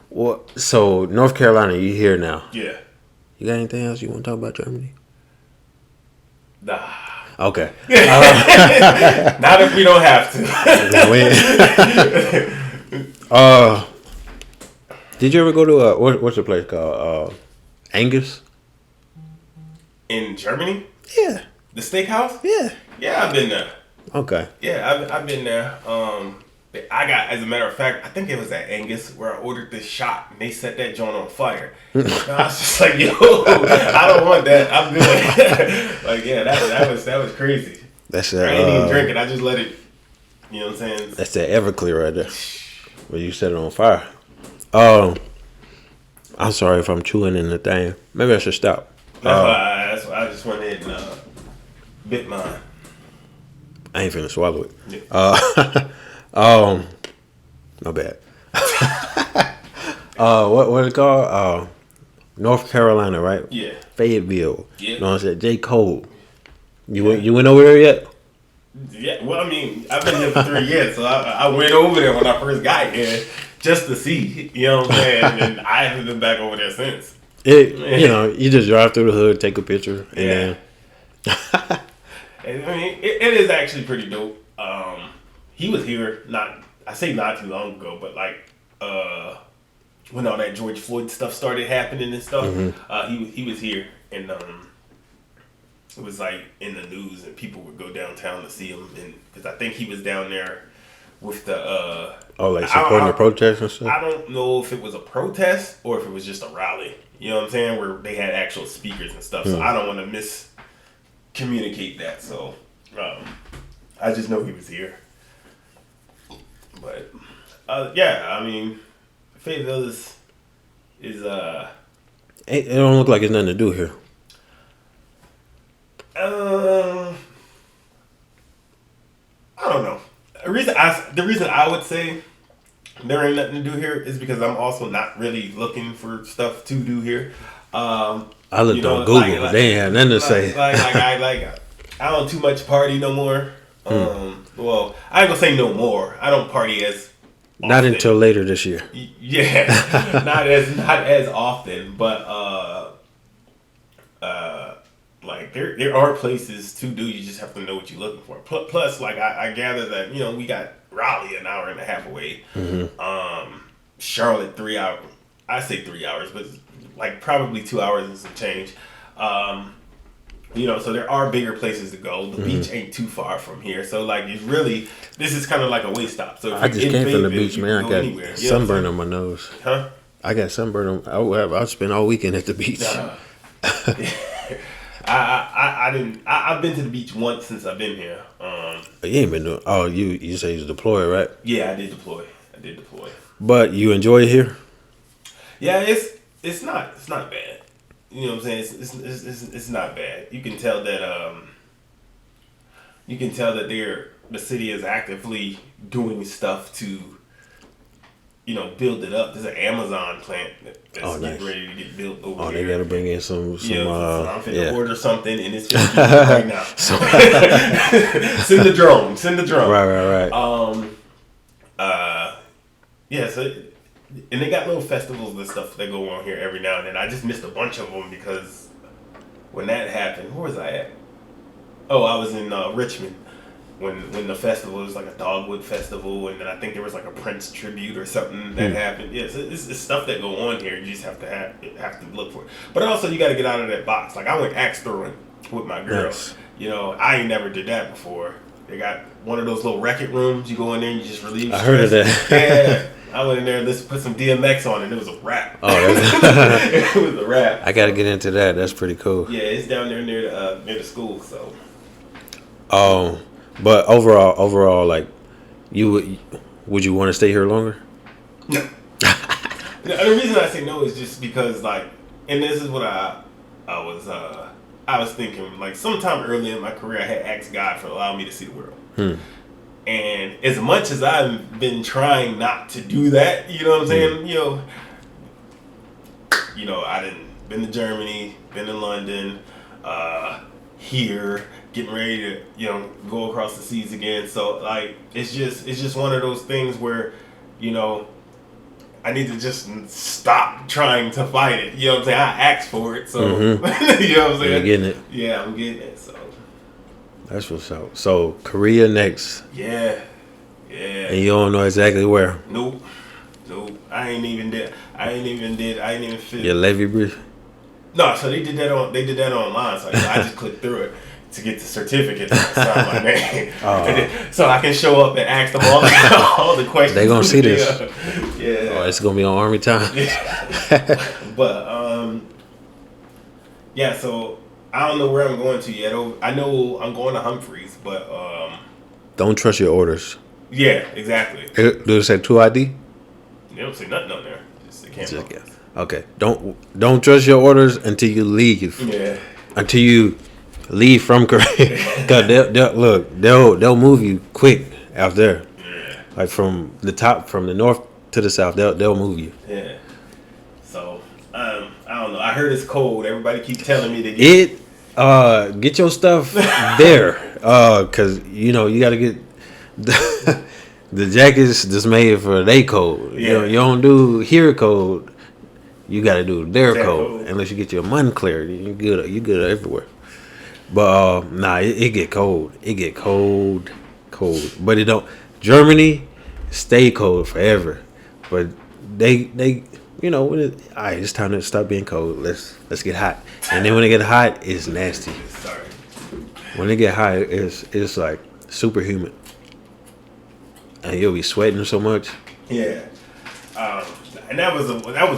Well, so North Carolina, you here now?
Yeah.
You got anything else you want to talk about Germany?
Nah.
Okay.
Not if we don't have to.
Did you ever go to what's the place called? Angus?
In Germany?
Yeah.
The steakhouse?
Yeah.
Yeah, I've been there.
Okay.
Yeah, I've been there. I got, as a matter of fact, I think it was at Angus where I ordered this shot and they set that joint on fire. And I was just like, yo, I don't want that. I'm good. Like, yeah, that was crazy.
That's
I didn't even drink it. I just let it. You know what I'm saying?
That's that Everclear right there. Where you set it on fire. I'm sorry if I'm chewing in the thing. Maybe I should stop.
That's why I just went ahead and bit mine.
I ain't finna swallow it.
Yeah.
My bad. What it called? North Carolina, right?
Yeah.
Fayetteville.
Yeah.
You know what I'm saying? J. Cole. You went over there yet?
Yeah. Well, I mean, I've been here for 3 years, so I went over there when I first got here just to see. You know what I'm saying? And I haven't been back over there since.
You know, you just drive through the hood, take a picture, and
I mean, it is actually pretty dope. He was here not too long ago, but like when all that George Floyd stuff started happening and stuff, he was here, and it was like in the news, and people would go downtown to see him, and because I think he was down there with the
like supporting the protests and stuff.
I don't know if it was a protest or if it was just a rally. You know what I'm saying? Where they had actual speakers and stuff. So I don't want to miscommunicate that. So I just know he was here. But yeah, I mean, Fayetteville is it
don't look like it's nothing to do here.
I don't know. The reason I would say there ain't nothing to do here is because I'm also not really looking for stuff to do here.
I looked on Google, but they ain't had nothing to say.
I don't too much party no more. Well, I ain't gonna say no more. I don't party as often.
Not until later this year.
Yeah, not as often, but like there are places to do. You just have to know what you're looking for. Plus, like I gather that we got Raleigh an hour and a half away. Charlotte 3 hours. I say 3 hours, but like probably 2 hours and some change. So there are bigger places to go. The beach ain't too far from here, so like this is kind of like a way stop. So if
I just came from the beach, man. I got
anywhere,
sunburn on my nose.
Huh?
I got sunburn on. I'll spend all weekend at the beach.
I've been to the beach once since I've been here.
You ain't been doing. You say you was deployed, right?
Yeah, I did deploy.
But you enjoy it here?
Yeah, it's not bad. You know what I'm saying? It's not bad. You can tell that the city is actively doing stuff to, build it up. There's an Amazon plant that's
Nice.
getting ready to get built over
Oh,
here.
they gotta bring in some
I'm finna
yeah.
order something and it's just right now. Send the drone.
Right.
Yeah, so and they got little festivals and stuff that go on here every now and then. I just missed a bunch of them because when that happened, where was I at? Oh, I was in Richmond when the festival was like a Dogwood festival, and then I think there was like a Prince tribute or something that happened. Yeah, so it's stuff that go on here. You just have to look for it. But also, you got to get out of that box. Like I went axe throwing with my girl.
Nice.
I ain't never did that before. They got one of those little record rooms. You go in there and you just relieve stress.
I heard of that.
Yeah. I went in there and put some DMX on and it was a rap.
Oh,
it was a rap.
I gotta get into that. That's pretty cool.
Yeah, it's down there near the school. So.
But overall, like, would you want to stay here longer?
No. The reason I say no is just because, like, and this is what I was thinking. Like, sometime early in my career, I had asked God for allowing me to see the world. And as much as I've been trying not to do that, you know what I'm saying? I didn't been to Germany, been to London, here, getting ready to, go across the seas again. So like it's just one of those things where, I need to just stop trying to fight it. You know what I'm saying? I asked for it, so you know what I'm saying?
You're getting it.
Yeah, I'm getting it. So
that's what's up. So Korea next.
Yeah.
And you don't know exactly where.
Nope. I ain't even fit.
Your levy brief.
No, so they did that online. So I just clicked through it to get the certificate to sign my name, so I can show up and ask them all the questions.
They gonna see this.
Yeah.
Oh, it's gonna be on Army time.
But yeah. So I don't know where I'm going to yet. I know I'm going to Humphreys, but
don't trust your orders.
Yeah, exactly.
Do it say 2ID?
They don't say nothing on there. Just they can't.
Okay. Don't trust your orders until you leave.
Yeah.
Until you leave from Korea, cause they'll move you quick out there.
Yeah.
Like from the north to the south, they'll move you.
Yeah. So I don't know. I heard it's cold. Everybody keeps telling me to
get your stuff there. Cause you gotta get the jackets just made for they code.
Yeah.
You don't do here code. You gotta do their code. Unless you get your money cleared, you good everywhere. But it get cold. It get cold. But it don't. Germany stay cold forever. But they all right, it's time to stop being cold. Let's get hot. And then when it get hot, it's nasty.
Sorry.
When it get hot, it's like super humid. And you'll be sweating so much.
Yeah. And that was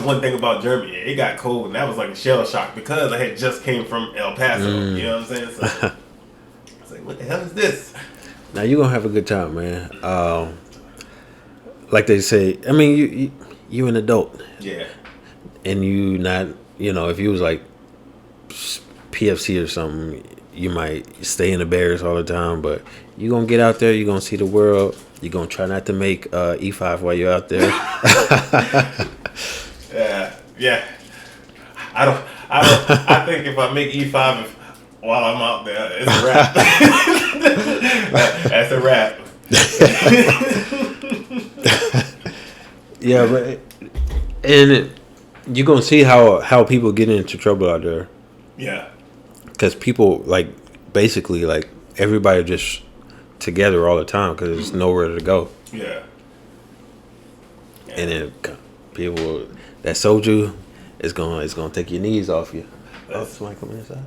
one thing about Germany. It got cold, and that was like a shell shock because I had just came from El Paso. You know what I'm saying? So I was like, "What the hell is this?"
Now you're gonna have a good time, man. Like they say, I mean, you an adult.
Yeah.
And you not, if you was like PFC or something, you might stay in the barracks all the time. But you gonna get out there. You are gonna see the world. You're going to try not to make E5 while you're out there.
Yeah. I think if I make E5 while I'm out there, it's a wrap. That's a wrap.
Yeah, but you're going to see how people get into trouble out there.
Yeah.
Because people, basically, everybody just together all the time because there's nowhere to go.
Yeah.
And then people that sold you is gonna take your knees off you. Somebody coming inside.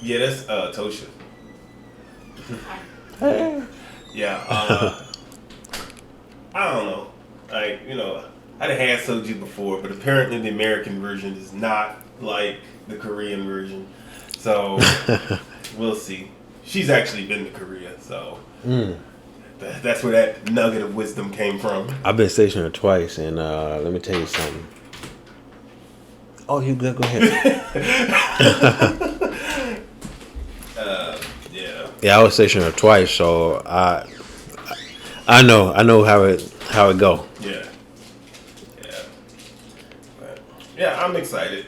Yeah, that's Tosha.
Hey.
Yeah. I don't know. I done had soju before, but apparently the American version is not like the Korean version. So we'll see. She's actually been to Korea, so that's where that nugget of wisdom came from.
I've been stationed there twice, and let me tell you something. Oh, you good? Go ahead.
Yeah.
Yeah, I was stationed there twice, so I know how it go.
Yeah. Yeah. But, yeah, I'm excited.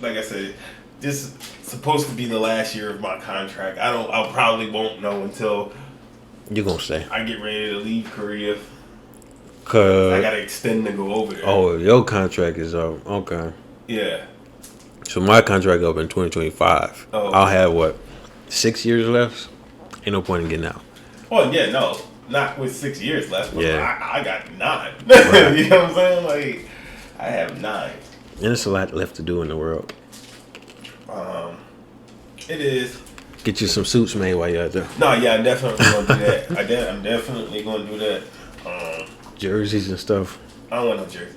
Like I said, this is supposed to be the last year of my contract. I probably won't know until
You gonna stay?
I get ready to leave Korea. I
Cause
gotta extend to go over there.
oh, your contract is up. Okay.
Yeah.
So my contract up in 2025.
Oh,
I'll
okay.
have what 6 years left. Ain't no point in getting out.
Oh yeah, no, not with 6 years left. But
Yeah.
I got 9.
Right.
You know what I'm saying? Like I have 9.
And there's a lot left to do in the world.
It is.
Get you some suits made while you're out there.
No, yeah, I'm definitely gonna do that. I'm definitely gonna do that.
Jerseys and stuff.
I don't want no jersey.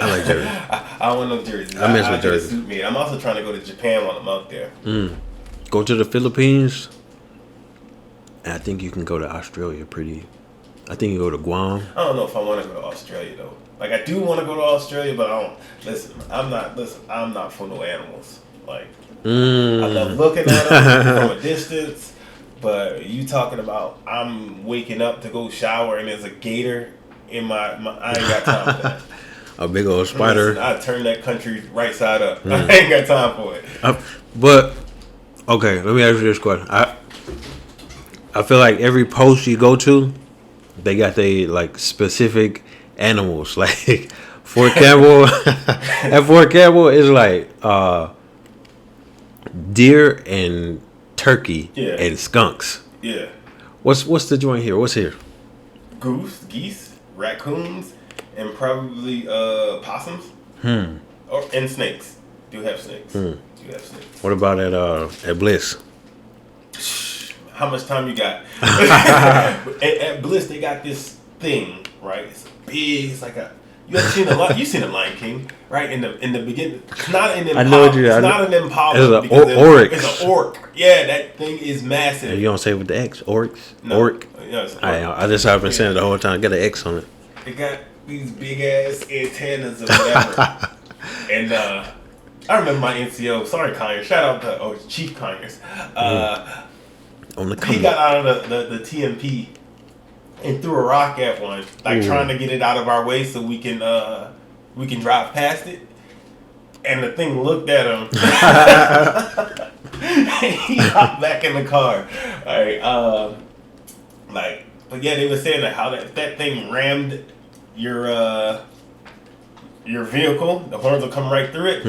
I like jerseys.
I don't want no jerseys.
I mess with
get a
jerseys.
suit made. I'm also trying to go to Japan while I'm out there.
Go to the Philippines. And I think you can go to Australia I think you go to Guam.
I don't know if I want to go to Australia though. Like I do want to go to Australia, but I don't. Listen, I'm not for no animals. Like I love looking at them from a distance, but you talking about I'm waking up to go shower and there's a gator in my I ain't got time for that.
A big old spider.
Listen, I turn that country right side up. I ain't got time for it.
But okay, let me ask you this question. I feel like every post you go to, they got they like specific animals. Like Fort Campbell, at Fort Campbell is like deer and turkey and skunks.
Yeah.
What's the joint here? What's here?
Goose, geese, raccoons, and probably possums. And snakes. Do have snakes. Do have snakes.
What about at Bliss?
How much time you got? at Bliss, they got this thing, right? It's big. It's like a. You ever seen you seen the Lion King, right? In the beginning, it's not an impala.
I know what you.
It's not an impala.
It's an oryx.
It's an orc. Yeah, that thing is massive.
You don't say it with the X, oryx,
No.
orc.
Yeah, it's an orc.
I just have been saying it the whole time. Got an X on it.
They got these big ass antennas or whatever. And I remember my NCO. Sorry, Conyers. Shout out to Chief Conyers.
On the
He
come.
got out of the TMP and threw a rock at one, like trying to get it out of our way so we can drive past it. And the thing looked at him. He hopped back in the car. All right, but yeah, they were saying that how that thing rammed your vehicle. The horns will come right through it.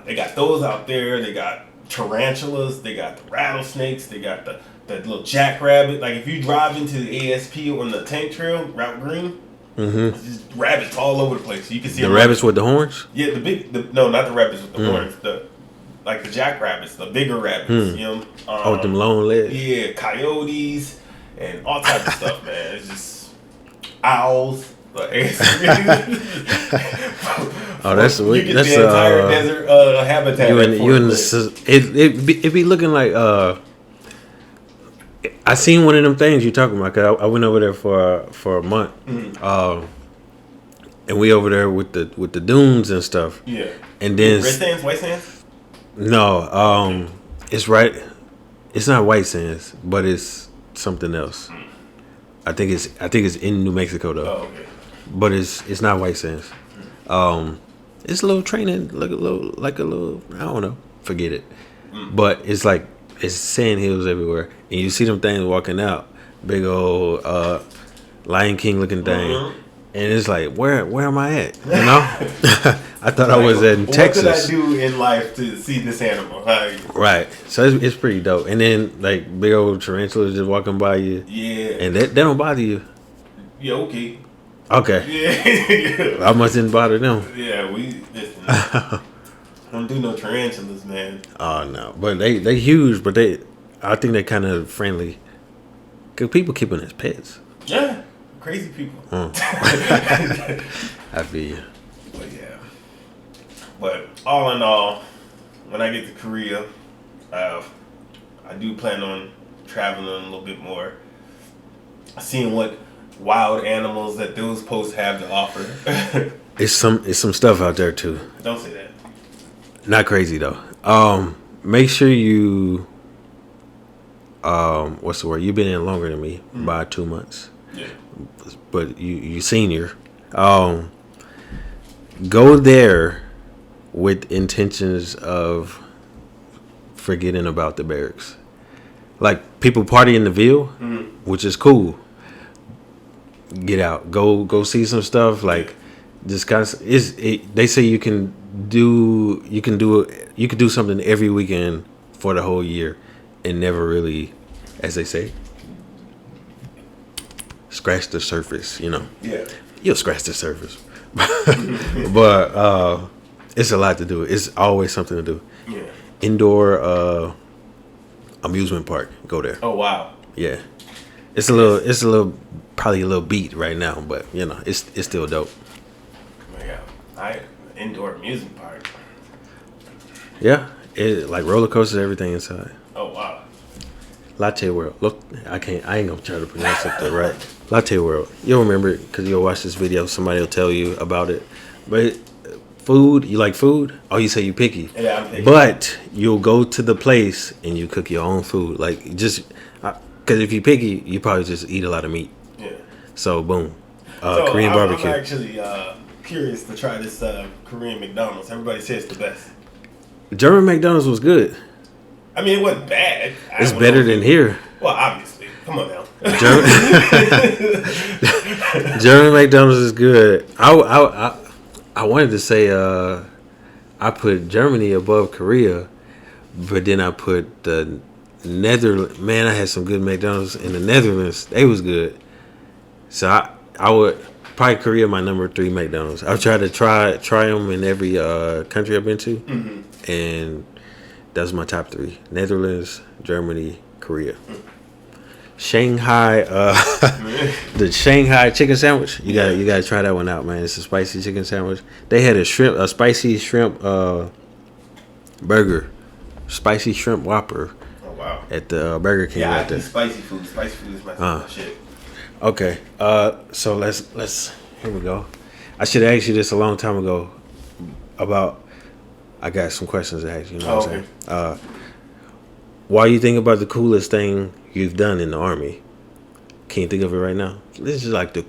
They got those out there. They got tarantulas. They got the rattlesnakes. They got the little jackrabbit. Like if you drive into the ASP on the tank trail, Route Green, it's just rabbits all over the place. You can see
The
them
rabbits with the horns.
Yeah, no, not the rabbits with the horns. Like the jackrabbits, the bigger rabbits. You know.
With them long legs.
Yeah, coyotes and all types of stuff, man. It's just owls. Like,
Oh, that's
you get
that's
the entire desert habitat.
It be looking like I seen one of them things you talking about. Cause I went over there for a month, and we over there with the dunes and stuff.
Yeah,
and then
red sands, white sands.
No, it's right. It's not white sands, but it's something else. I think it's in New Mexico though.
Oh, okay.
But it's not white sands. It's a little training, like a little. I don't know. Forget it. But it's like it's sand hills everywhere, and you see them things walking out, big old Lion King looking thing, and it's like where am I at? You know? I thought I was in Texas.
What did I do in life to see this animal?
Right. So it's pretty dope. And then like big old tarantulas just walking by you.
Yeah.
And they don't bother you.
Yeah. Okay.
Okay.
Yeah.
I must didn't bother them.
Yeah. Listen, don't do no tarantulas, man.
Oh no, but they huge. But I think they're kind of friendly. Cause people keep them as pets.
Yeah. Crazy people.
I feel you.
But yeah. But all in all, when I get to Korea, I do plan on traveling a little bit more, seeing what wild animals that those posts have to offer.
It's some stuff out there too.
Don't say that.
Not crazy though. Make sure you what's the word? You've been in longer than me by 2 months.
Yeah.
But you senior. Go there with intentions of forgetting about the barracks. Like people party in the Ville, which is cool. Get out, go see some stuff. Like just kind of, they say you can do something every weekend for the whole year, and never really, as they say, scratch the surface. You know, you'll scratch the surface, but it's a lot to do. It's always something to do.
Yeah.
Indoor amusement park. Go there.
Oh wow.
Yeah, it's a little probably a little beat right now, but you know it's still dope.
Yeah, indoor amusement park.
Yeah, it like roller coasters, everything inside.
Oh wow.
Latte World. Look, I ain't gonna try to pronounce it the right. Latte World. You'll remember it because you'll watch this video. Somebody will tell you about it. But food, you like food? Oh, you say you picky.
Yeah, I'm picky.
But you'll go to the place and you cook your own food. Like just because if you picky, you probably just eat a lot of meat.
Yeah.
So boom,
So
Korean barbecue.
I'm actually curious to try this Korean McDonald's. Everybody says it's the best.
German McDonald's was good.
I mean, it wasn't bad.
It's better than here.
Well, obviously. Come on now.
German McDonald's is good. I wanted to say I put Germany above Korea, but then I put the Netherlands. Man, I had some good McDonald's in the Netherlands. They was good. So I would probably Korea my number 3 McDonald's. I've tried to try them in every country I've been to, and that's my top 3: Netherlands, Germany, Korea. Shanghai, the Shanghai chicken sandwich. You gotta try that one out, man. It's a spicy chicken sandwich. They had a spicy shrimp burger, spicy shrimp Whopper.
Oh wow!
At the Burger King.
Yeah,
right
I
there.
eat spicy food. Spicy food is my shit.
Okay. So let's here we go. I should have asked you this a long time ago. I got some questions to ask you. You know what I'm saying? Why you think about the coolest thing you've done in the Army? Can you think of it right now? This is like the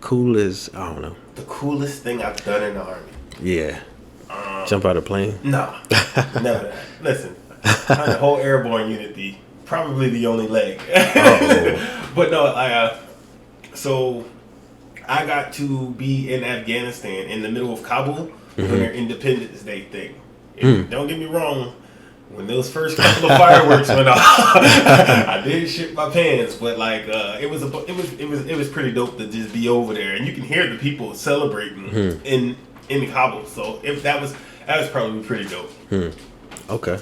coolest. I don't know.
The coolest thing I've done in the Army.
Yeah. Jump out of a plane?
No, never. Listen, I'm the whole airborne unit. Probably the only leg. But no, so I got to be in Afghanistan in the middle of Kabul when their Independence Day thing. And don't get me wrong, when those first couple of fireworks went off, I did shit my pants. But like, it was pretty dope to just be over there, and you can hear the people celebrating in Kabul. So if that was probably pretty dope.
Okay.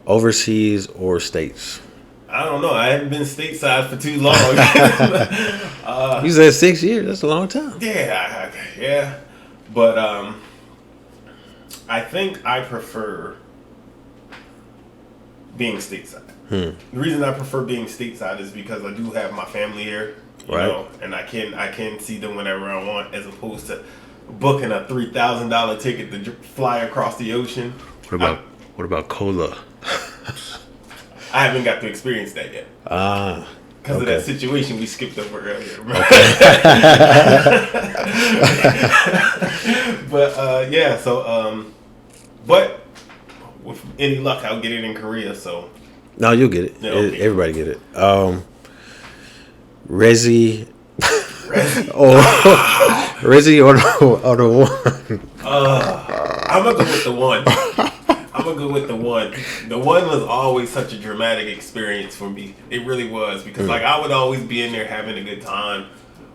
Overseas or states?
I don't know. I haven't been stateside for too long.
You said 6 years. That's a long time.
Yeah. But I think I prefer being stateside. The reason I prefer being stateside is because I do have my family here, you know, and I can see them whenever I want, as opposed to booking a $3,000 ticket to fly across the ocean.
What about cola?
I haven't got to experience that yet. Because of that situation we skipped over earlier. But yeah, so but with any luck, I'll get it in Korea. So
no, you'll get it.
Yeah, okay.
Everybody get it. Resi or the one.
I'm gonna go with the one. The one was always such a dramatic experience for me. It really was, because like I would always be in there having a good time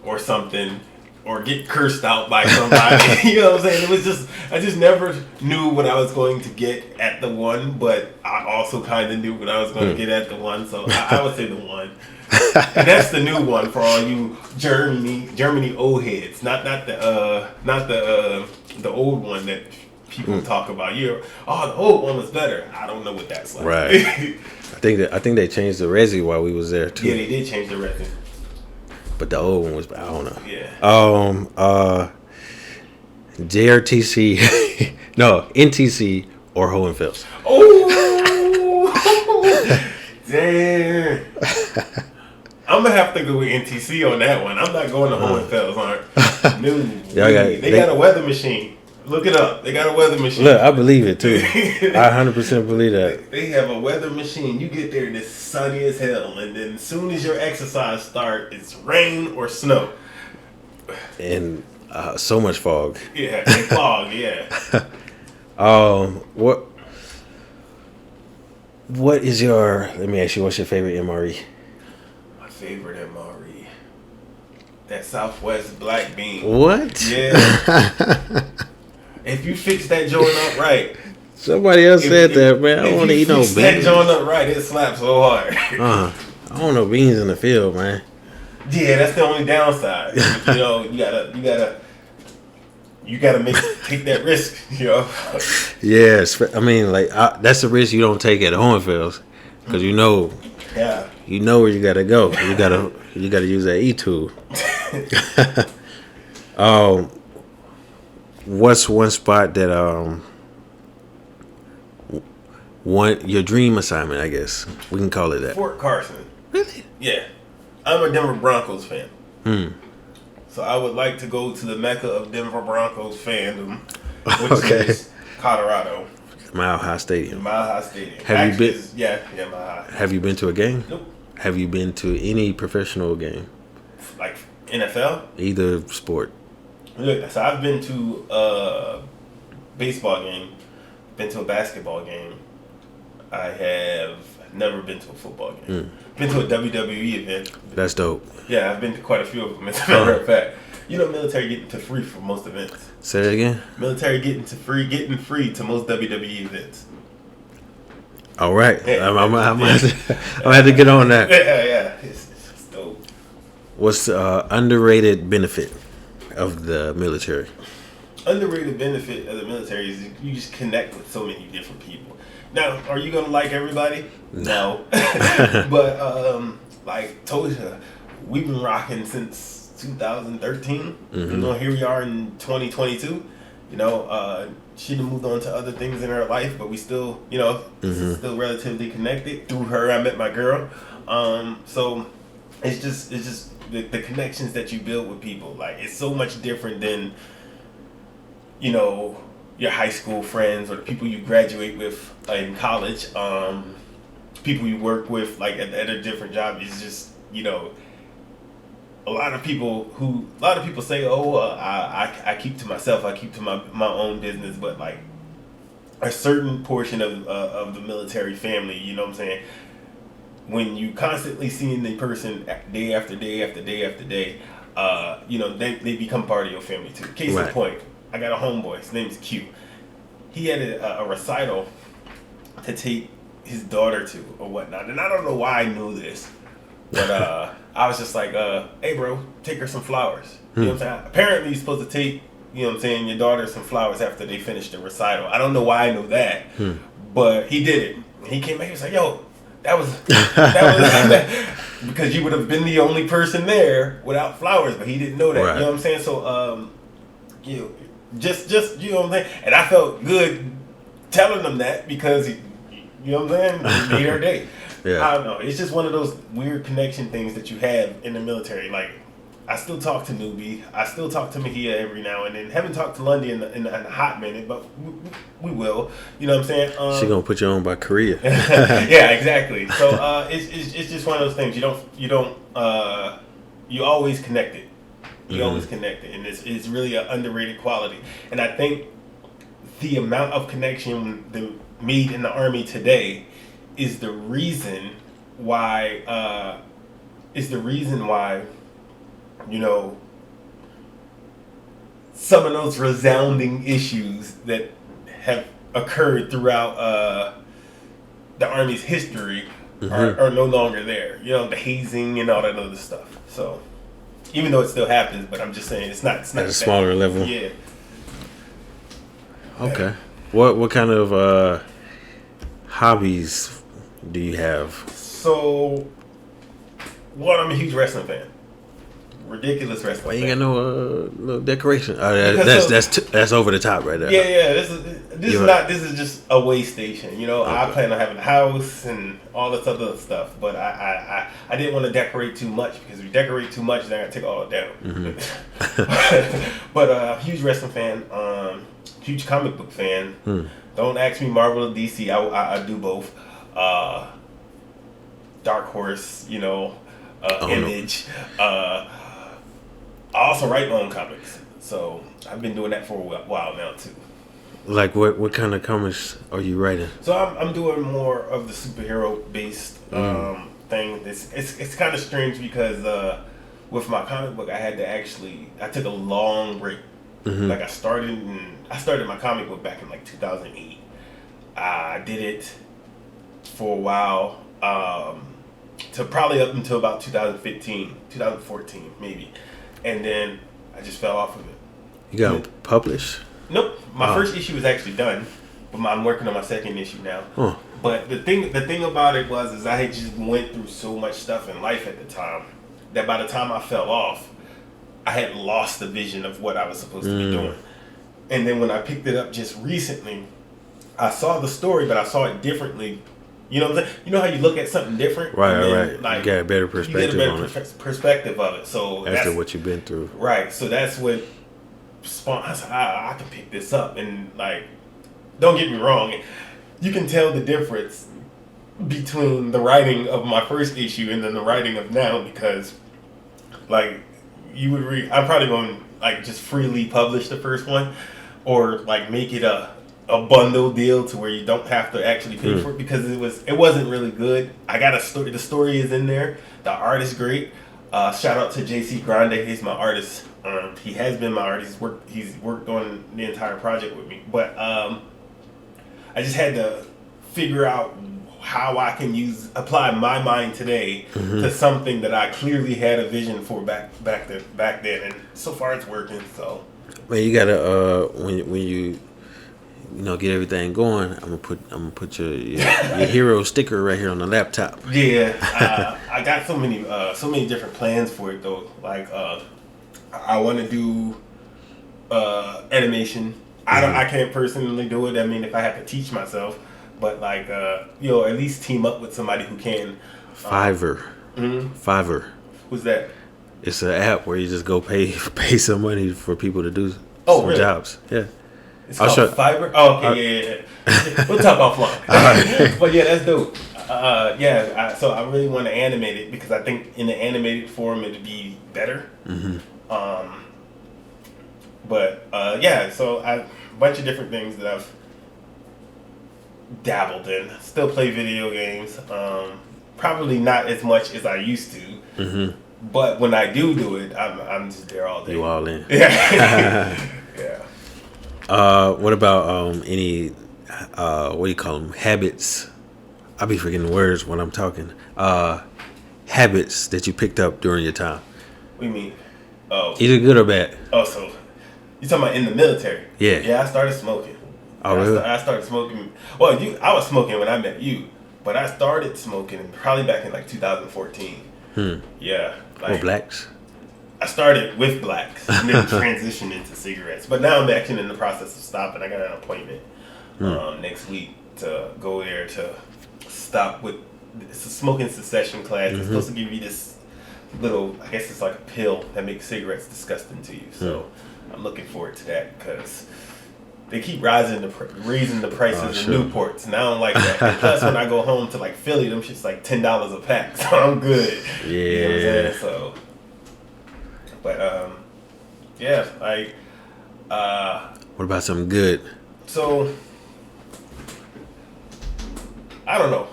or something, or get cursed out by somebody. You know what I'm saying? It was just, I just never knew what I was going to get at the one, but I also kind of knew what I was going to get at the one. So I would say the one. And that's the new one for all you Germany old heads. Not the old one that people talk about. The old one was better. I don't know what that's like.
Right. I think they changed the Resi while we was there too.
Yeah, they did change the Resi.
But the old one was, I don't know.
Yeah.
JRTC, no, NTC or Hohenfels.
Oh, damn. I'm gonna have to go with NTC on that one. I'm not going to Hohenfels. No, they got a weather machine. Look it up. They got a weather machine.
Look, I believe it too. I 100% believe that.
They have a weather machine. You get there and it's sunny as hell, and then as soon as your exercise starts, it's rain or snow.
And so much fog.
Yeah, and fog. Yeah.
What is your? Let me ask you. What's your favorite MRE?
My favorite MRE. That Southwest black bean.
What?
Yeah. If you fix that joint up right.
Somebody else said that, man. I don't want to eat no beans.
That joint up right, it slaps so hard.
I don't want no beans in the field, man.
Yeah, that's the only downside. You know, you gotta take that risk. You know.
Yes, I mean, like that's the risk you don't take at Hohenfels, because you know where you gotta go. You gotta use that e-tool. What's one spot that your dream assignment? I guess we can call it that.
Fort Carson.
Really?
Yeah, I'm a Denver Broncos fan.
Hmm.
So I would like to go to the mecca of Denver Broncos fandom, which is Colorado.
Mile High Stadium.
Mile High Stadium.
Have you been?
Yeah, Mile High.
Have you been to a game?
Nope.
Have you been to any professional game?
Like NFL?
Either sport.
Look, so I've been to a baseball game, been to a basketball game. I have never been to a football game. Been to a WWE event.
That's dope.
Yeah, I've been to quite a few of them. As a matter of fact, you know, military getting to free for most events.
Say that again.
Military getting free to most WWE events.
All right,
Yeah.
I'm gonna have to get on that.
Yeah, it's dope.
What's the underrated benefit of the military?
Underrated benefit of the military is you just connect with so many different people. Now, are you gonna like everybody? No. But like told you, we've been rocking since 2013. You know, here we are in 2022. You know, she done moved on to other things in her life, but we still, you know, still relatively connected. Through her, I met my girl. So it's just the connections that you build with people. Like, it's so much different than, you know, your high school friends or the people you graduate with in college. People you work with, like at a different job. It's just, you know, a lot of people say, I keep to myself, I keep to my own business, but like a certain portion of the military family, you know what I'm saying, when you constantly seeing the person day after day after day after day, you know, they become part of your family too. Case in point, I got a homeboy, his name's Q. He had a recital to take his daughter to or whatnot, and I don't know why I knew this, but I was just like, hey bro, take her some flowers. You know what I'm saying? Apparently you're supposed to take, you know what I'm saying, your daughter some flowers after they finish the recital. I don't know why I knew that, but he did it. He came back, he was like, yo, that was because you would have been the only person there without flowers, but he didn't know that. You know what I'm saying? So you know, just you know what I'm saying? And I felt good telling them that because you know what I'm saying? It made her day.
Yeah.
I don't know. It's just one of those weird connection things that you have in the military. Like, I still talk to Newbie. I still talk to Mahia every now and then. Haven't talked to Lundy in a hot minute, but we will. You know what I'm saying?
She gonna put you on by Korea.
Yeah, exactly. So it's just one of those things. You always connected. You always connected, and it's really an underrated quality. And I think the amount of connection made in the Army today is the reason why. You know, some of those resounding issues that have occurred throughout the Army's history are no longer there. You know, the hazing and all that other stuff. So, even though it still happens, but I'm just saying it's not
at a smaller level.
Yeah.
Okay. What kind of hobbies do you have?
So, one, I'm a huge wrestling fan. ridiculous
Why
wrestling
you
fan.
ain't got no little decoration?
Because
That's over the top right there.
Yeah. This is just a way station. You know, I
Okay.
plan on having a house and all this other stuff, but I didn't want to decorate too much because if you decorate too much, then I gotta take all it down. But huge wrestling fan, huge comic book fan. Don't ask me Marvel or DC. I do both. Dark Horse, you know, Image. I also write my own comics, so I've been doing that for a while now too.
Like what kind of comics are you writing?
So I'm doing more of the superhero based thing. It's kind of strange because with my comic book I took a long break. Like I started my comic book back in like 2008. I did it for a while. To probably up until about 2014 maybe, and then I just fell off of it.
You got to publish?
Nope, my first issue is actually done, but I'm working on my second issue now. But the thing about it is I had just went through so much stuff in life at the time that by the time I fell off, I had lost the vision of what I was supposed to be doing. And then when I picked it up just recently, I saw the story, but I saw it differently. You know what I'm saying? You know how you look at something different?
Right.
Like,
you got a better perspective on it.
Perspective of it. So
After what you've been through.
Right. So that's what spawned. I said, I can pick this up. And, like, don't get me wrong. You can tell the difference between the writing of my first issue and then the writing of now because, like, you would read. I'm probably going to, like, just freely publish the first one or, like, make it a bundle deal to where you don't have to actually pay for it because it wasn't really good. I got a story. The story is in there. The art is great. Shout out to JC Grande. He's my artist. He has been my artist. He's worked on the entire project with me. But I just had to figure out how I can apply my mind today to something that I clearly had a vision for back then, and so far it's working. So,
man, you gotta when you get everything going. I'm gonna put your hero sticker right here on the laptop.
Yeah, I got so many different plans for it though. Like I want to do animation. I can't personally do it. I mean, if I have to teach myself, but like at least team up with somebody who can.
Fiverr. Fiverr.
Who's that?
It's an app where you just go pay some money for people to do
really?
jobs. Yeah.
It's called Fiverr. Oh, okay, yeah. We'll talk offline. But yeah, that's dope. So I really want to animate it because I think in the animated form it'd be better. So a bunch of different things that I've dabbled in. Still play video games. Probably not as much as I used to. But when I do it, I'm just there all day.
You all in.
Yeah. Yeah.
What about any what do you call them, habits? I'll be forgetting the words when I'm talking. Habits that you picked up during your time.
What do you mean? Oh,
either good or bad.
Oh, so you talking about in the military?
Yeah.
Yeah, I started smoking.
Oh, really?
I started smoking. Well, I was smoking when I met you, but I started smoking probably back in like 2014. Yeah.
Or blacks?
I started with blacks and then transitioned into cigarettes. But now I'm actually in the process of stopping. I got an appointment next week to go there to stop with. It's a smoking cessation class. It's supposed to give you this little, I guess it's like a pill that makes cigarettes disgusting to you. So I'm looking forward to that because they keep raising the prices of Newports, and I don't like that. And plus, when I go home to like Philly, them shit's like $10 a pack, so I'm good.
Yeah.
You know what I'm saying? So, but
what about something good?
So I don't know.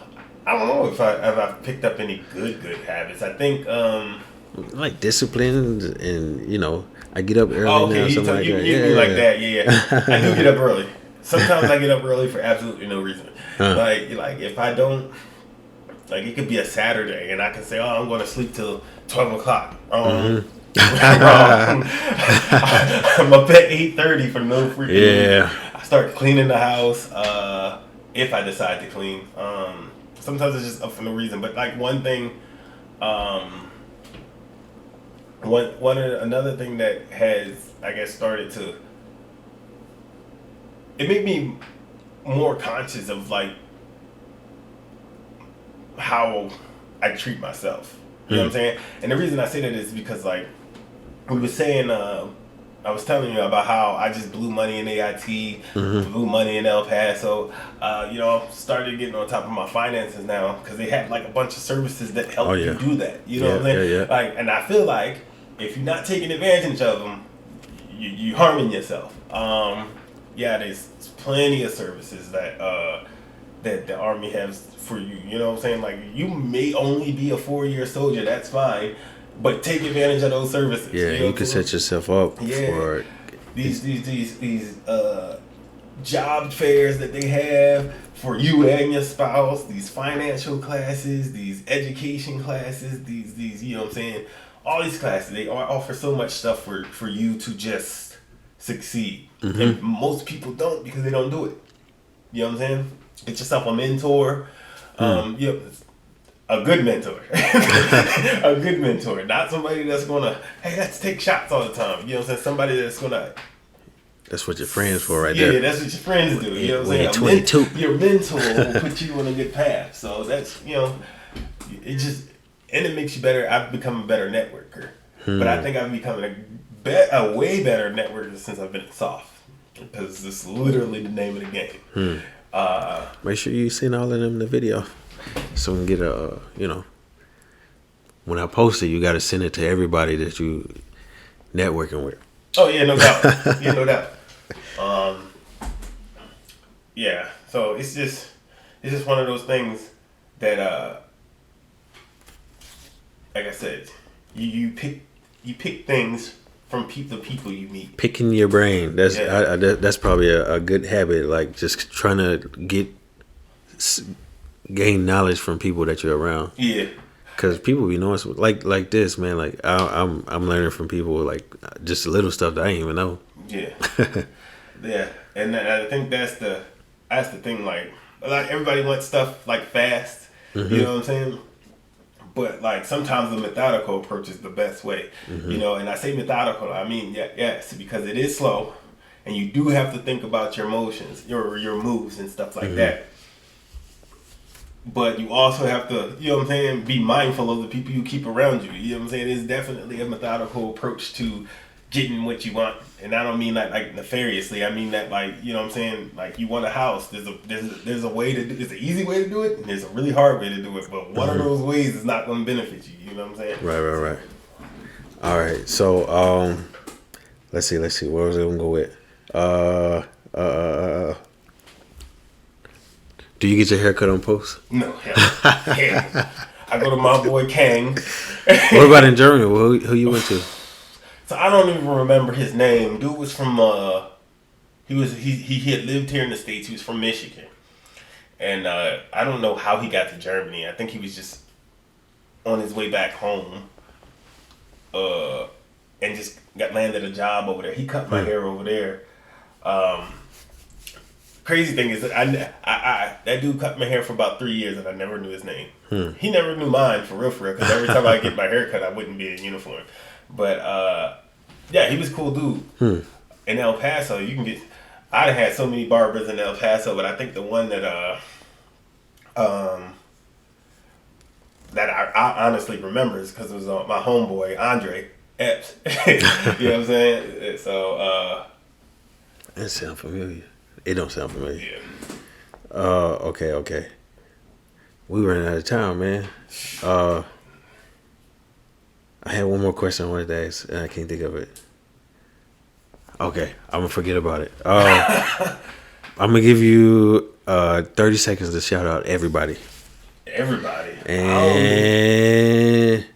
I don't know if I've picked up any good habits. I think
like discipline, and I get up early
okay,
now.
you
Something like that.
mean like that? Yeah. I do get up early. Sometimes I get up early for absolutely no reason. Like if I don't, like it could be a Saturday and I can say, I'm going to sleep till 12 o'clock. I'm up at 8:30 for no freaking reason. I start cleaning the house if I decide to clean. Sometimes it's just up for no reason. But like one thing, Another thing that has, I guess, started to, it made me more conscious of like how I treat myself. You know what I'm saying? And the reason I say that is because like we were saying, I was telling you about how I just blew money in AIT, blew money in El Paso. Started getting on top of my finances now because they have like a bunch of services that help you do that. You know what I'm saying? Like, and I feel like if you're not taking advantage of them, you harming yourself. There's plenty of services that that the Army has for you. You know what I'm saying? Like, you may only be a 4-year soldier. That's fine. But take advantage of those services.
Yeah, you can set yourself up for
these job fairs that they have for you and your spouse. These financial classes, these education classes, these you know what I'm saying. All these classes, they offer so much stuff for you to just succeed. And most people don't because they don't do it. You know what I'm saying? Get yourself a mentor. A good mentor. A good mentor. Not somebody that's gonna, hey, let's take shots all the time. You know what I'm saying? Somebody that's gonna.
That's what your friends for right there.
Yeah, that's what your friends do. You know what I'm saying?
22.
Your mentor will put you on a good path. So that's, it just, and it makes you better. I've become a better networker. But I think I've become a way better networker since I've been at SOF. Because it's literally the name of the game.
Make sure you send all of them the video. So we can get a, when I post it, you got to send it to everybody that you networking with.
Oh, yeah, no doubt. No doubt. So it's just one of those things that, like I said, you pick things from the people you meet.
Picking your brain. That's probably a good habit. Like just trying to gain knowledge from people that you're around.
Yeah.
Cause people be knowing like this, man. Like I'm learning from people like just little stuff that I didn't even know.
Yeah. Yeah, and I think that's the thing. Like everybody wants stuff like fast. You know what I'm saying? But like sometimes the methodical approach is the best way. And I say methodical, I mean yes, because it is slow, and you do have to think about your motions, your moves and stuff like that. But you also have to, you know what I'm saying, be mindful of the people you keep around you. You know what I'm saying? It's definitely a methodical approach to getting what you want. And I don't mean that like nefariously. I mean that like, you know what I'm saying, like you want a house. There's a way to do, there's an easy way to do it and there's a really hard way to do it. But one of those ways is not going to benefit you. You know what I'm saying?
Right. All right. So let's see. Where was I going to go with? Do you get your haircut on post?
No, hell. I go to my boy Kang.
What about in Germany? Who you went to?
So I don't even remember his name. Dude was from he had lived here in the States. He was from Michigan. And I don't know how he got to Germany. I think he was just on his way back home. And just landed a job over there. He cut my hair over there. Crazy thing is that I that dude cut my hair for about 3 years and I never knew his name. He never knew mine for real because every time I get my hair cut I wouldn't be in uniform. But he was a cool dude. In El Paso, you can get. I'd had so many barbers in El Paso, but I think the one that I honestly remember is because it was my homeboy Andre Epps. You know what I'm saying? So
that sounds familiar. It don't sound familiar.
Yeah.
Okay. We running out of time, man. I had one more question I wanted to ask, and I can't think of it. Okay, I'm gonna forget about it. I'm gonna give you 30 seconds to shout out everybody.
Everybody.
And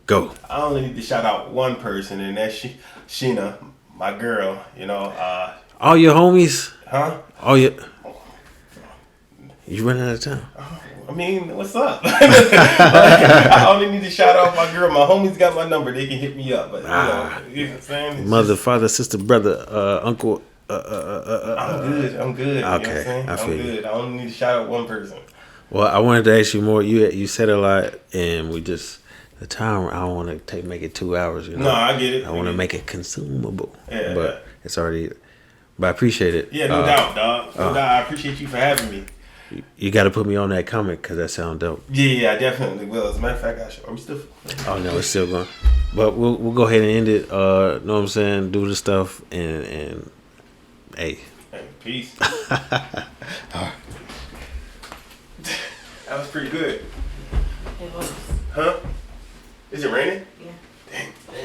go.
I only need to shout out one person, and that's Sheena, my girl.
All your homies.
Huh?
All your. You running out of time.
I mean, what's up? I only need to shout out my girl. My homies got my number. They can hit me up. But you know what I'm saying?
Mother, father, sister, brother, uncle.
I'm good.
Okay,
I'm good. I only need to shout out one person.
Well, I wanted to ask you more. You said a lot, and we just the time. I don't want to make it 2 hours. You know.
No, I get it.
I want to make it consumable.
Yeah,
but it's already. But I appreciate it.
Yeah, no doubt, dog. No doubt. I appreciate you for having me.
You got to put me on that comic because that sounds dope.
Yeah, I definitely will. As a matter of fact, are we still?
Oh no, it's still going. But we'll go ahead and end it. Know what I'm saying? Do the stuff and hey.
Hey, peace. That was pretty good.
It was.
Huh? Is it raining?